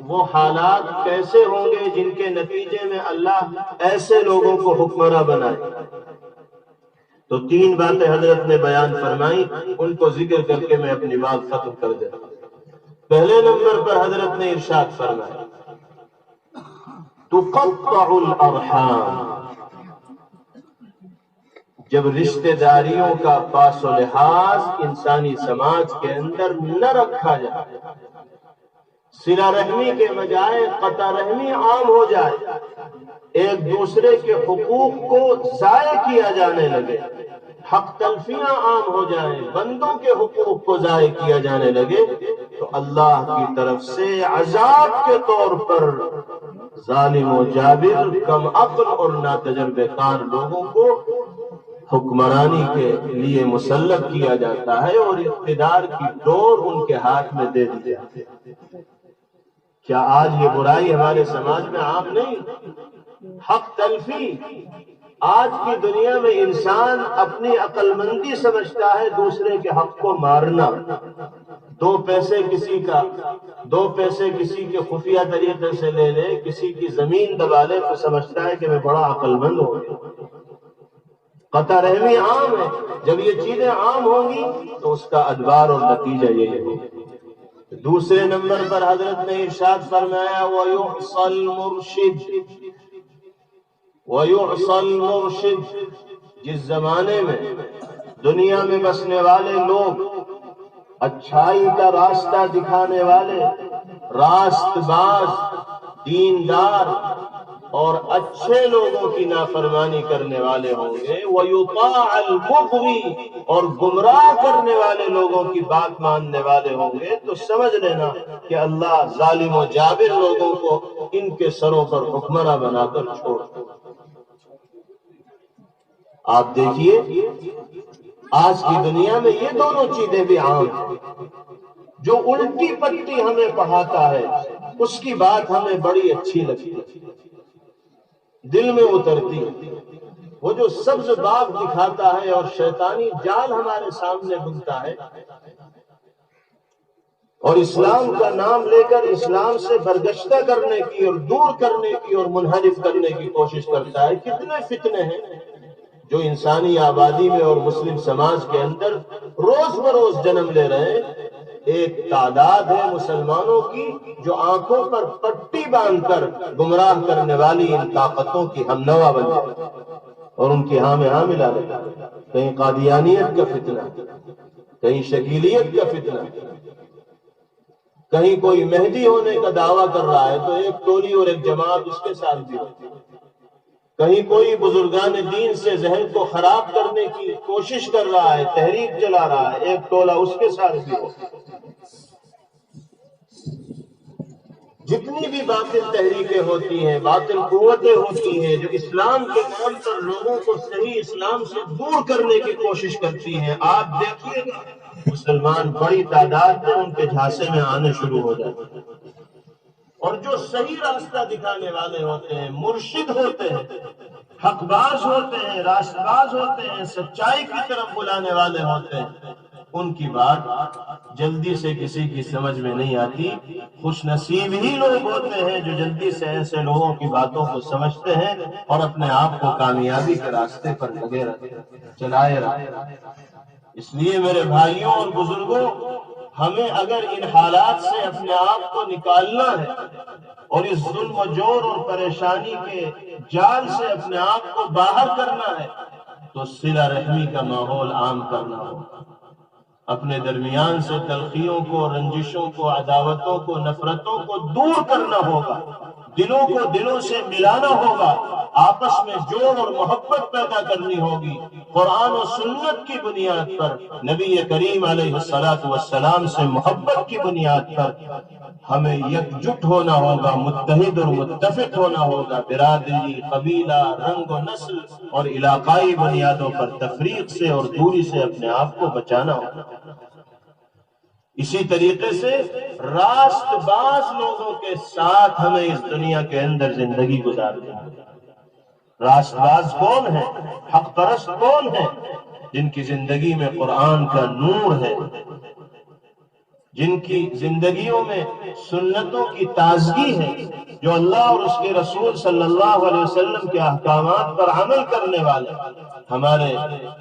وہ حالات کیسے ہوں گے جن کے نتیجے میں اللہ ایسے لوگوں کو حکمراں بنائے۔ تو تین باتیں حضرت نے بیان فرمائی، ان کو ذکر کر کے میں اپنی بات ختم کر دیتا ہوں۔ پہلے نمبر پر حضرت نے ارشاد فرمایا تقطع الارحام، جب رشتہ داریوں کا پاس و لحاظ انسانی سماج کے اندر نہ رکھا جائے، صلہ رحمی کے بجائے قطع رحمی عام ہو جائے، ایک دوسرے کے حقوق کو ضائع کیا جانے لگے، حق تلفیاں عام ہو جائیں، بندوں کے حقوق کو ضائع کیا جانے لگے، تو اللہ کی طرف سے عذاب کے طور پر ظالم و جابر، کم عقل اور ناتجربہ کار لوگوں کو حکمرانی کے لیے مسلط کیا جاتا ہے اور اقتدار کی ڈور ان کے ہاتھ میں دے دی جاتی ہے۔ کیا آج یہ برائی ہمارے سماج میں عام نہیں؟ حق تلفی، آج کی دنیا میں انسان اپنی عقل مندی سمجھتا ہے دوسرے کے حق کو مارنا، دو پیسے کسی کے خفیہ طریقے سے لے لے، کسی کی زمین دبا لے تو سمجھتا ہے کہ میں بڑا عقل مند ہو گیا۔ قطع رحمی عام ہے، جب یہ چیزیں عام ہوں گی تو اس کا ادوار اور نتیجہ یہ ہوگا۔ دوسرے نمبر پر حضرت نے ارشاد فرمایا وَيُعْصَى الْمُرْشِدِ، جس زمانے میں دنیا میں بسنے والے لوگ اچھائی کا راستہ دکھانے والے، راست باز، دیندار اور اچھے لوگوں کی نافرمانی کرنے والے ہوں گے، وَيُطَاعَ الْمُغْوِي، اور گمراہ کرنے والے لوگوں کی بات ماننے والے ہوں گے، تو سمجھ لینا کہ اللہ ظالم و جابر لوگوں کو ان کے سروں پر حکمراں بنا کر چھوڑ۔ آپ دیکھیے آج کی دنیا میں یہ دونوں چیزیں بھی عام ہیں۔ جو الٹی پٹی ہمیں پڑھاتا ہے اس کی بات ہمیں بڑی اچھی لگتی ہے، دل میں اترتی ہے۔ وہ جو سبز باغ دکھاتا ہے اور شیطانی جال ہمارے سامنے بنتا ہے اور اسلام کا نام لے کر اسلام سے برگشتہ کرنے کی اور دور کرنے کی اور منحرف کرنے کی کوشش کرتا ہے، کتنے فتنے ہیں جو انسانی آبادی میں اور مسلم سماج کے اندر روز بروز جنم لے رہے ہیں۔ ایک تعداد ہے مسلمانوں کی جو آنکھوں پر پٹی باندھ کر گمراہ کرنے والی ان طاقتوں کی ہم نوا بن جائے اور ان کی ہاں میں ہاں ملا لے۔ کہیں قادیانیت کا فتنہ، کہیں شکیلیت کا فتنہ، کہیں کوئی مہدی ہونے کا دعویٰ کر رہا ہے تو ایک ٹولی اور ایک جماعت اس کے ساتھ بھی ہوتی ہے، کہیں کوئی بزرگان دین سے ذہن کو خراب کرنے کی کوشش کر رہا ہے، تحریک چلا رہا ہے، ایک ٹولہ اس کے ساتھ بھی ہو۔ جتنی بھی باطل تحریکیں ہوتی ہیں، باطل قوتیں ہوتی ہیں جو اسلام کے نام پر لوگوں کو صحیح اسلام سے دور کرنے کی کوشش کرتی ہیں، آپ دیکھیے گا مسلمان بڑی تعداد میں ان کے جھانسے میں آنے شروع ہو جاتے ہیں، اور جو صحیح راستہ دکھانے والے ہوتے ہیں، مرشد ہوتے ہیں، حق باز ہوتے ہیں، راست باز ہوتے ہیں، سچائی کی طرف بلانے والے ہوتے ہیں، ان کی بات جلدی سے کسی کی سمجھ میں نہیں آتی۔ خوش نصیب ہی لوگ ہوتے ہیں جو جلدی سے ایسے لوگوں کی باتوں کو سمجھتے ہیں اور اپنے آپ کو کامیابی کے راستے پر لگے رہتے ہیں، چلائے رہتے ہیں۔ اس لیے میرے بھائیوں اور بزرگوں، ہمیں اگر ان حالات سے اپنے آپ کو نکالنا ہے اور اس ظلم و جور اور پریشانی کے جال سے اپنے آپ کو باہر کرنا ہے تو صلہ رحمی کا ماحول عام کرنا ہوگا، اپنے درمیان سے تلخیوں کو، رنجشوں کو، عداوتوں کو، نفرتوں کو دور کرنا ہوگا، دلوں کو دلوں سے ملانا ہوگا، آپس میں جوڑ اور محبت پیدا کرنی ہوگی، قرآن و سنت کی بنیاد پر، نبی کریم علیہ السلام سے محبت کی بنیاد پر ہمیں یکجٹ ہونا ہوگا، متحد اور متفق ہونا ہوگا، برادری، قبیلہ، رنگ و نسل اور علاقائی بنیادوں پر تفریق سے اور دوری سے اپنے آپ کو بچانا ہوگا۔ اسی طریقے سے راست باز لوگوں کے ساتھ ہمیں اس دنیا کے اندر زندگی گزارنی ہے۔ راست باز کون ہے؟ حق پرست کون ہے؟ جن کی زندگی میں قرآن کا نور ہے، جن کی زندگیوں میں سنتوں کی تازگی ہے، جو اللہ اور اس کے رسول صلی اللہ علیہ وسلم کے احکامات پر عمل کرنے والے۔ ہمارے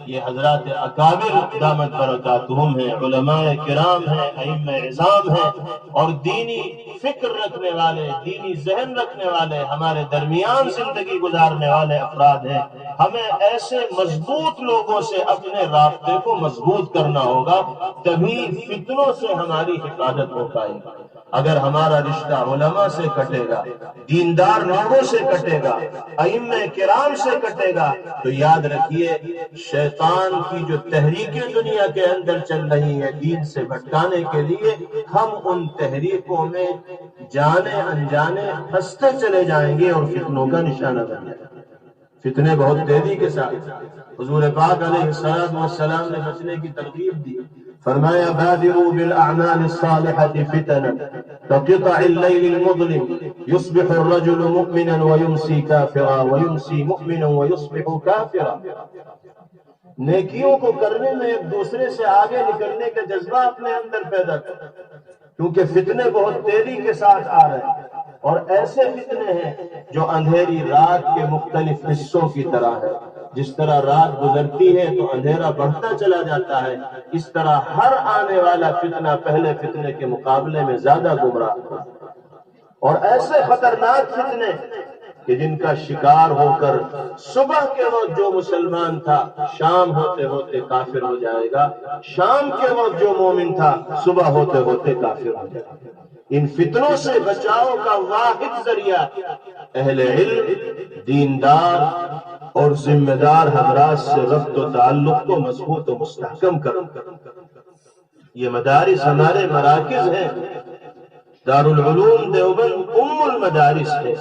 یہ حضرات اکابر دامت برکاتہم ہیں، علماء کرام ہیں، ائمہ اعظام ہیں، اور دینی فکر رکھنے والے، دینی ذہن رکھنے والے، ہمارے درمیان زندگی گزارنے والے افراد ہیں۔ ہمیں ایسے مضبوط لوگوں سے اپنے رابطے کو مضبوط کرنا ہوگا، تبھی فتنوں سے ہماری حفاظت ہو پائے گی۔ اگر ہمارا رشتہ علماء سے کٹے گا، دیندار لوگوں سے کٹے گا، ائمہ کرام سے کٹے گا، تو یاد رکھیے شیطان کی جو تحریکیں دنیا کے اندر چل رہی ہیں دین سے بھٹکانے کے لیے، ہم ان تحریکوں میں جانے انجانے پھنستے چلے جائیں گے اور فتنوں کا نشانہ بن جائیں گے۔ فتنے بہت تیزی کے ساتھ حضور پاک علیہ السلام نے بچنے کی ترغیب دی، فرمایا بادروا بالاعمال الصالحة فتنا كقطع الليل المظلم يصبح الرجل مؤمنا ويمسي كافرا ويمسي مؤمنا ويصبح كافرا. نیکیوں کو کرنے میں ایک دوسرے سے آگے نکلنے کا جذبہ اپنے اندر پیدا کر، کیونکہ فتنے بہت تیزی کے ساتھ آ رہے ہیں، اور ایسے فتنے ہیں جو اندھیری رات کے مختلف حصوں کی طرح ہے. جس طرح رات گزرتی ہے تو اندھیرا بڑھتا چلا جاتا ہے، اس طرح ہر آنے والا فتنہ پہلے فتنے کے مقابلے میں زیادہ گمراہ ہے. اور ایسے خطرناک فتنے کہ جن کا شکار ہو کر صبح کے وقت جو مسلمان تھا شام ہوتے ہوتے کافر ہو جائے گا، شام کے وقت جو مومن تھا صبح ہوتے ہوتے کافر ہو جائے گا. ان فتنوں سے بچاؤ کا واحد ذریعہ اہل علم، دیندار اور ذمہ دار حضرات سے ربط و تعلق کو مضبوط و مستحکم کرو. یہ مدارس ہمارے مراکز ہیں. دارالعلوم دیوبند ام المدارس ہے.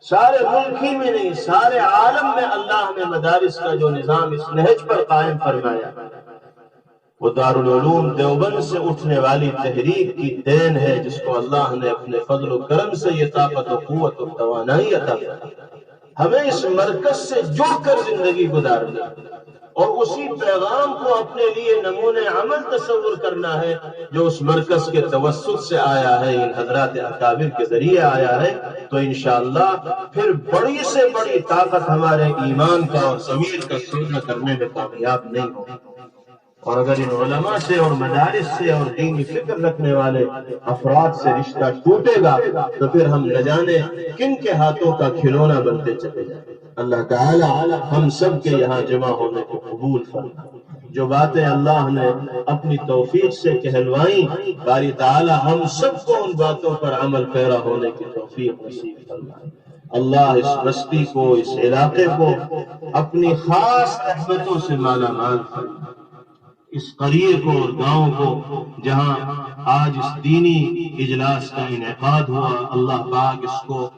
سارے ملک ہی میں نہیں، سارے عالم میں اللہ نے مدارس کا جو نظام اس نہج پر قائم فرمایا وہ دارالعلوم دیوبند سے اٹھنے والی تحریک کی دین ہے، جس کو اللہ نے اپنے فضل و کرم سے یہ طاقت و قوت و توانائی عطا کی. ہمیں اس مرکز سے جڑ کر زندگی گزارنی اور اسی پیغام کو اپنے لیے نمونے عمل تصور کرنا ہے جو اس مرکز کے توسط سے آیا ہے، ان حضرات اکابر کے ذریعے آیا ہے. تو انشاءاللہ پھر بڑی سے بڑی طاقت ہمارے ایمان کا اور ضمیر کا سونا کرنے میں کامیاب نہیں ہوگی. اور اگر ان علماء سے اور مدارس سے اور دینی فکر رکھنے والے افراد سے رشتہ ٹوٹے گا تو پھر ہم نہ جانے کن کے ہاتھوں کا کھلونا بنتے چلے جائیں. اللہ تعالی ہم سب کے یہاں جمع ہونے کو قبول فرمائے. جو باتیں اللہ نے اپنی توفیق سے کہلوائیں، باری تعالی ہم سب کو ان باتوں پر عمل پیرا ہونے کی توفیق نصیب فرمائے. اللہ اس بستی کو، اس علاقے کو اپنی خاص رحمتوں سے مالا مال فرمائے. اس قریے کو اور گاؤں کو جہاں آج اس دینی اجلاس کا انعقاد ہوا، اللہ پاک اس کو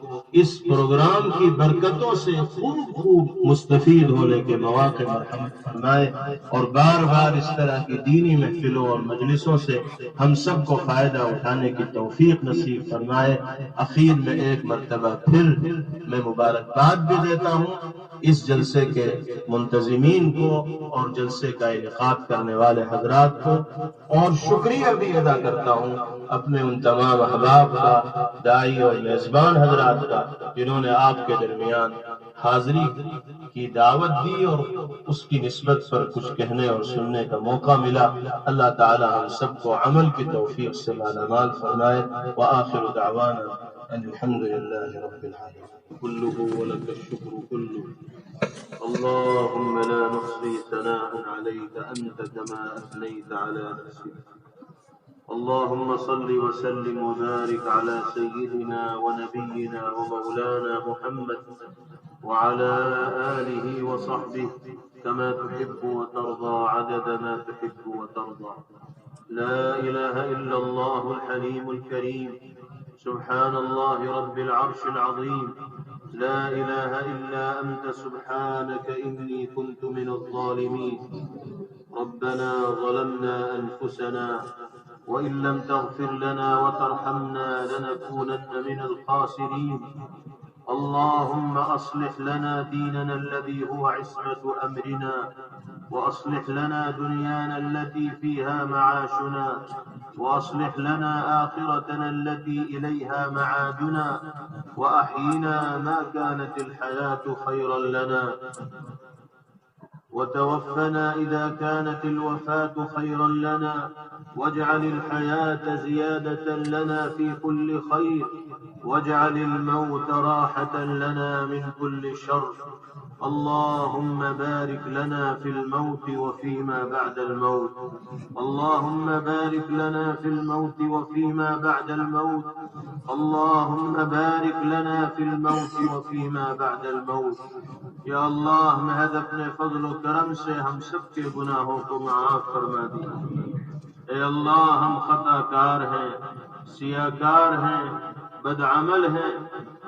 اس پروگرام کی برکتوں سے خوب مستفید ہونے کے مواقع مرحمت فرمائے، اور بار بار اس طرح کی دینی محفلوں اور مجلسوں سے ہم سب کو فائدہ اٹھانے کی توفیق نصیب فرمائے. اخیر میں ایک مرتبہ پھر میں مبارکباد بھی دیتا ہوں اس جلسے کے منتظمین کو اور جلسے کا انعقاد کرنے والے حضرات کو، اور شکریہ بھی ادا کرتا ہوں اپنے ان تمام احباب کا، داعی اور میزبان حضرات کا، جنہوں نے آپ کے درمیان حاضری کی دعوت دی اور اس کی نسبت پر کچھ کہنے اور سننے کا موقع ملا. اللہ تعالی ہم سب کو عمل کی توفیق سے مالا مال فرمائے. وآخر دعوانا ان الحمد للہ رب العالمین. كله ولك الشكر كله. اللهم لا نحصي ثناء عليك أنت كما أثنيت على نفسك. اللهم صل وسلم وبارك على سيدنا ونبينا ومولانا محمد وعلى آله وصحبه كما تحب وترضى عدد ما تحب وترضى. لا إله إلا الله الحليم الكريم سبحان الله رب العرش العظيم. لا إله إلا أنت سبحانك إني كنت من الظالمين. ربنا ظلمنا أنفسنا وإن لم تغفر لنا وترحمنا لنكونن من الخاسرين. اللهم أصلح لنا ديننا الذي هو عصمة أمرنا، وأصلح لنا دنيانا التي فيها معاشنا، وأصلح لنا آخرتنا التي إليها معادنا، وأحينا ما كانت الحياة خيرا لنا، وتوفنا إذا كانت الوفاة خيرا لنا، واجعل الحياة زيادة لنا في كل خير، واجعل الموت راحة لنا من كل شر. اللهم بارك لنا في الموت وفيما بعد الموت. اللهم بارك لنا في الموت وفيما بعد الموت. اللهم بارك لنا في الموت وفيما بعد الموت. یا اللہ محض اپنے فضل و کرم سے ہم سب کے گناہوں کو معاف فرما دیا. اے اللہ ہم خطا کار ہیں، سیاہ کار ہیں، بدعمل ہیں،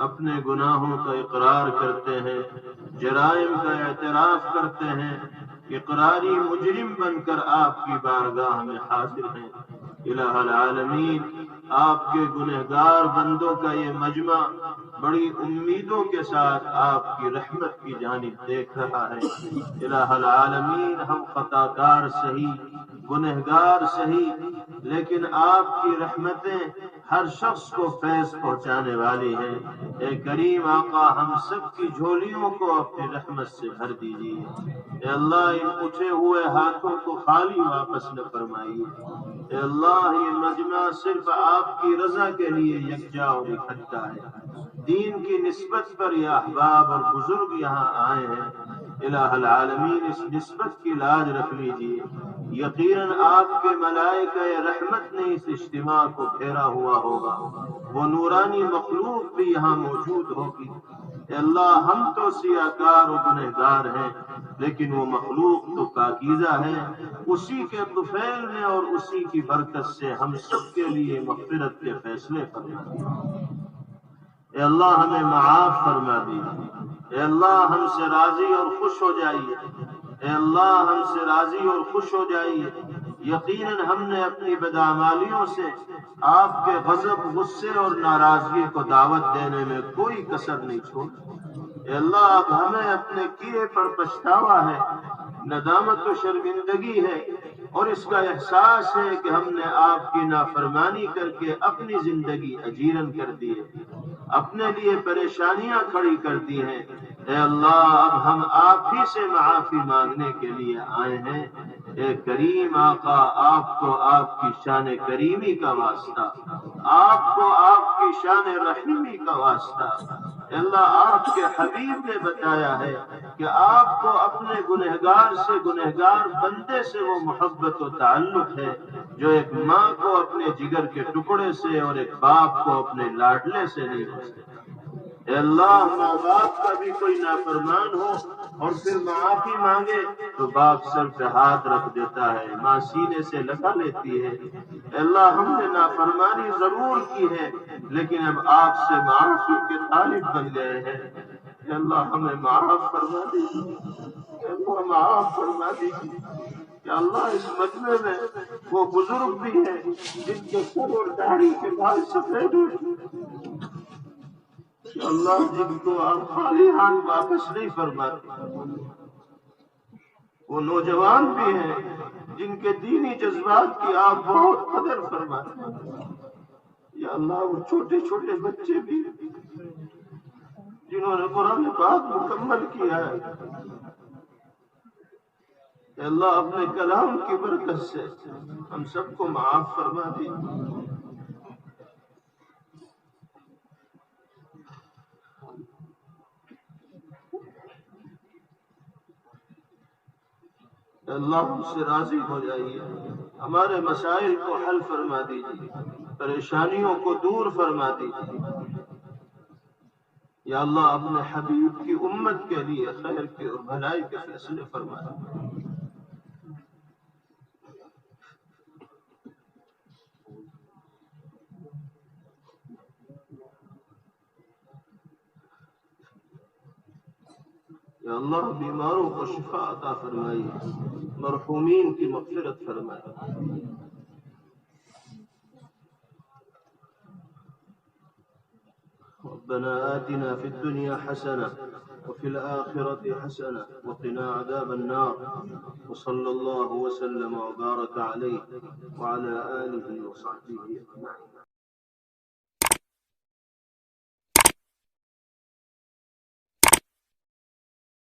اپنے گناہوں کا اقرار کرتے ہیں، جرائم کا اعتراف کرتے ہیں، اقراری مجرم بن کر آپ کی بارگاہ میں حاضر ہیں. الہ العالمین آپ کے گنہگار بندوں کا یہ مجمع بڑی امیدوں کے ساتھ آپ کی رحمت کی جانب دیکھ رہا ہے۔ الہ العالمین، ہم خطا کار سہی، گنہگار سہی، لیکن آپ کی رحمتیں ہر شخص کو فیض پہنچانے والی ہیں۔ اے کریم آقا، ہم سب کی جھولیوں کو اپنی رحمت سے بھر دیجیے۔ اے اللہ، ان اٹھے ہوئے ہاتھوں کو خالی واپس نہ فرمائیے۔ اے اللہ، یہ مجمع صرف آپ کی رضا کے لیے یکجا اور اکٹھا ہے۔ دین کی نسبت پر یہ احباب اور بزرگ یہاں آئے ہیں۔ الہ العالمین، اس نسبت کی لاج رکھ لیجیے۔ یقیناً آپ کے ملائکہ رحمت نے اس اجتماع کو گھیرا ہوا ہوگا، وہ نورانی مخلوق بھی یہاں موجود ہوگی۔ اے اللہ، ہم تو سیاہکار و گنہگار ہیں، لیکن وہ مخلوق تو پاکیزہ ہے۔ اسی کے طفیل میں اور اسی کی برکت سے ہم سب کے لیے مغفرت کے فیصلے فرما دیجیے۔ اے اللہ، ہمیں معاف فرما دیجیے۔ اے اللہ، ہم سے راضی اور خوش ہو جائیے۔ اے اللہ، ہم سے راضی اور خوش ہو جائیے۔ یقیناً ہم نے اپنی بدعمالیوں سے آپ کے غضب، غصے اور ناراضگی کو دعوت دینے میں کوئی کسر نہیں چھوڑی۔ اے اللہ، اب ہمیں اپنے کیے پر پچھتاوا ہے، ندامت و شرمندگی ہے، اور اس کا احساس ہے کہ ہم نے آپ کی نافرمانی کر کے اپنی زندگی اجیرن کر دی ہے، اپنے لیے پریشانیاں کھڑی کر دی ہیں۔ اے اللہ، اب ہم آپ ہی سے معافی مانگنے کے لیے آئے ہیں۔ اے کریم آقا، آپ کو آپ کی شان کریمی کا واسطہ، آپ کو آپ کی شان رحیمی کا واسطہ۔ اے اللہ، آپ کے حبیب نے بتایا ہے کہ آپ کو اپنے گنہگار سے، گنہگار بندے سے وہ محبت و تعلق ہے جو ایک ماں کو اپنے جگر کے ٹکڑے سے اور ایک باپ کو اپنے لاڈلے سے نہیں ہو سکتا۔ اے اللہ، ماں باپ کا بھی کوئی نافرمان ہو اور پھر معافی مانگے تو باپ سر پہ ہاتھ رکھ دیتا ہے، ماں سینے سے لگا لیتی ہے۔ اے اللہ، ہم نے نافرمانی ضرور کی ہے، لیکن اب آپ سے معافی کے طالب بن گئے ہیں۔ اے اللہ، ہمیں معاف فرما دیجیے۔ اے اللہ، معاف فرما دیجیے۔ کہ اللہ، اس مجمع میں وہ بزرگ بھی ہیں جن کے سر اور داڑھی کے بال سفید ہوئے، کہ اللہ، جن کو آپ خالی ہاتھ واپس نہیں فرماتے۔ وہ نوجوان بھی ہیں جن کے دینی جذبات کی آپ بہت قدر فرماتے ہیں۔ یا اللہ، وہ چھوٹے چھوٹے بچے بھی جنہوں نے قرآن پاک مکمل کیا ہے، اے اللہ، اپنے کلام کی برکت سے ہم سب کو معاف فرما دیجیے۔ اے اللہ، ہم سے راضی ہو جائیے، ہمارے مسائل کو حل فرما دیجیے، پریشانیوں کو دور فرما دیجیے۔ یا اللہ، اپنے حبیب کی امت کے لیے خیر کے اور بھلائی کے فیصلے فرما دیجیے۔ یا اللہ، بیماروں کو شفا عطا فرمائیے، مرحومین کی مغفرت فرمائیے۔ ربنا آتنا في الدنيا حسنة وفي الآخرة حسنة وقنا عذاب النار، وصلى الله وسلم وبارك عليه وعلى آله وصحبه أجمعين۔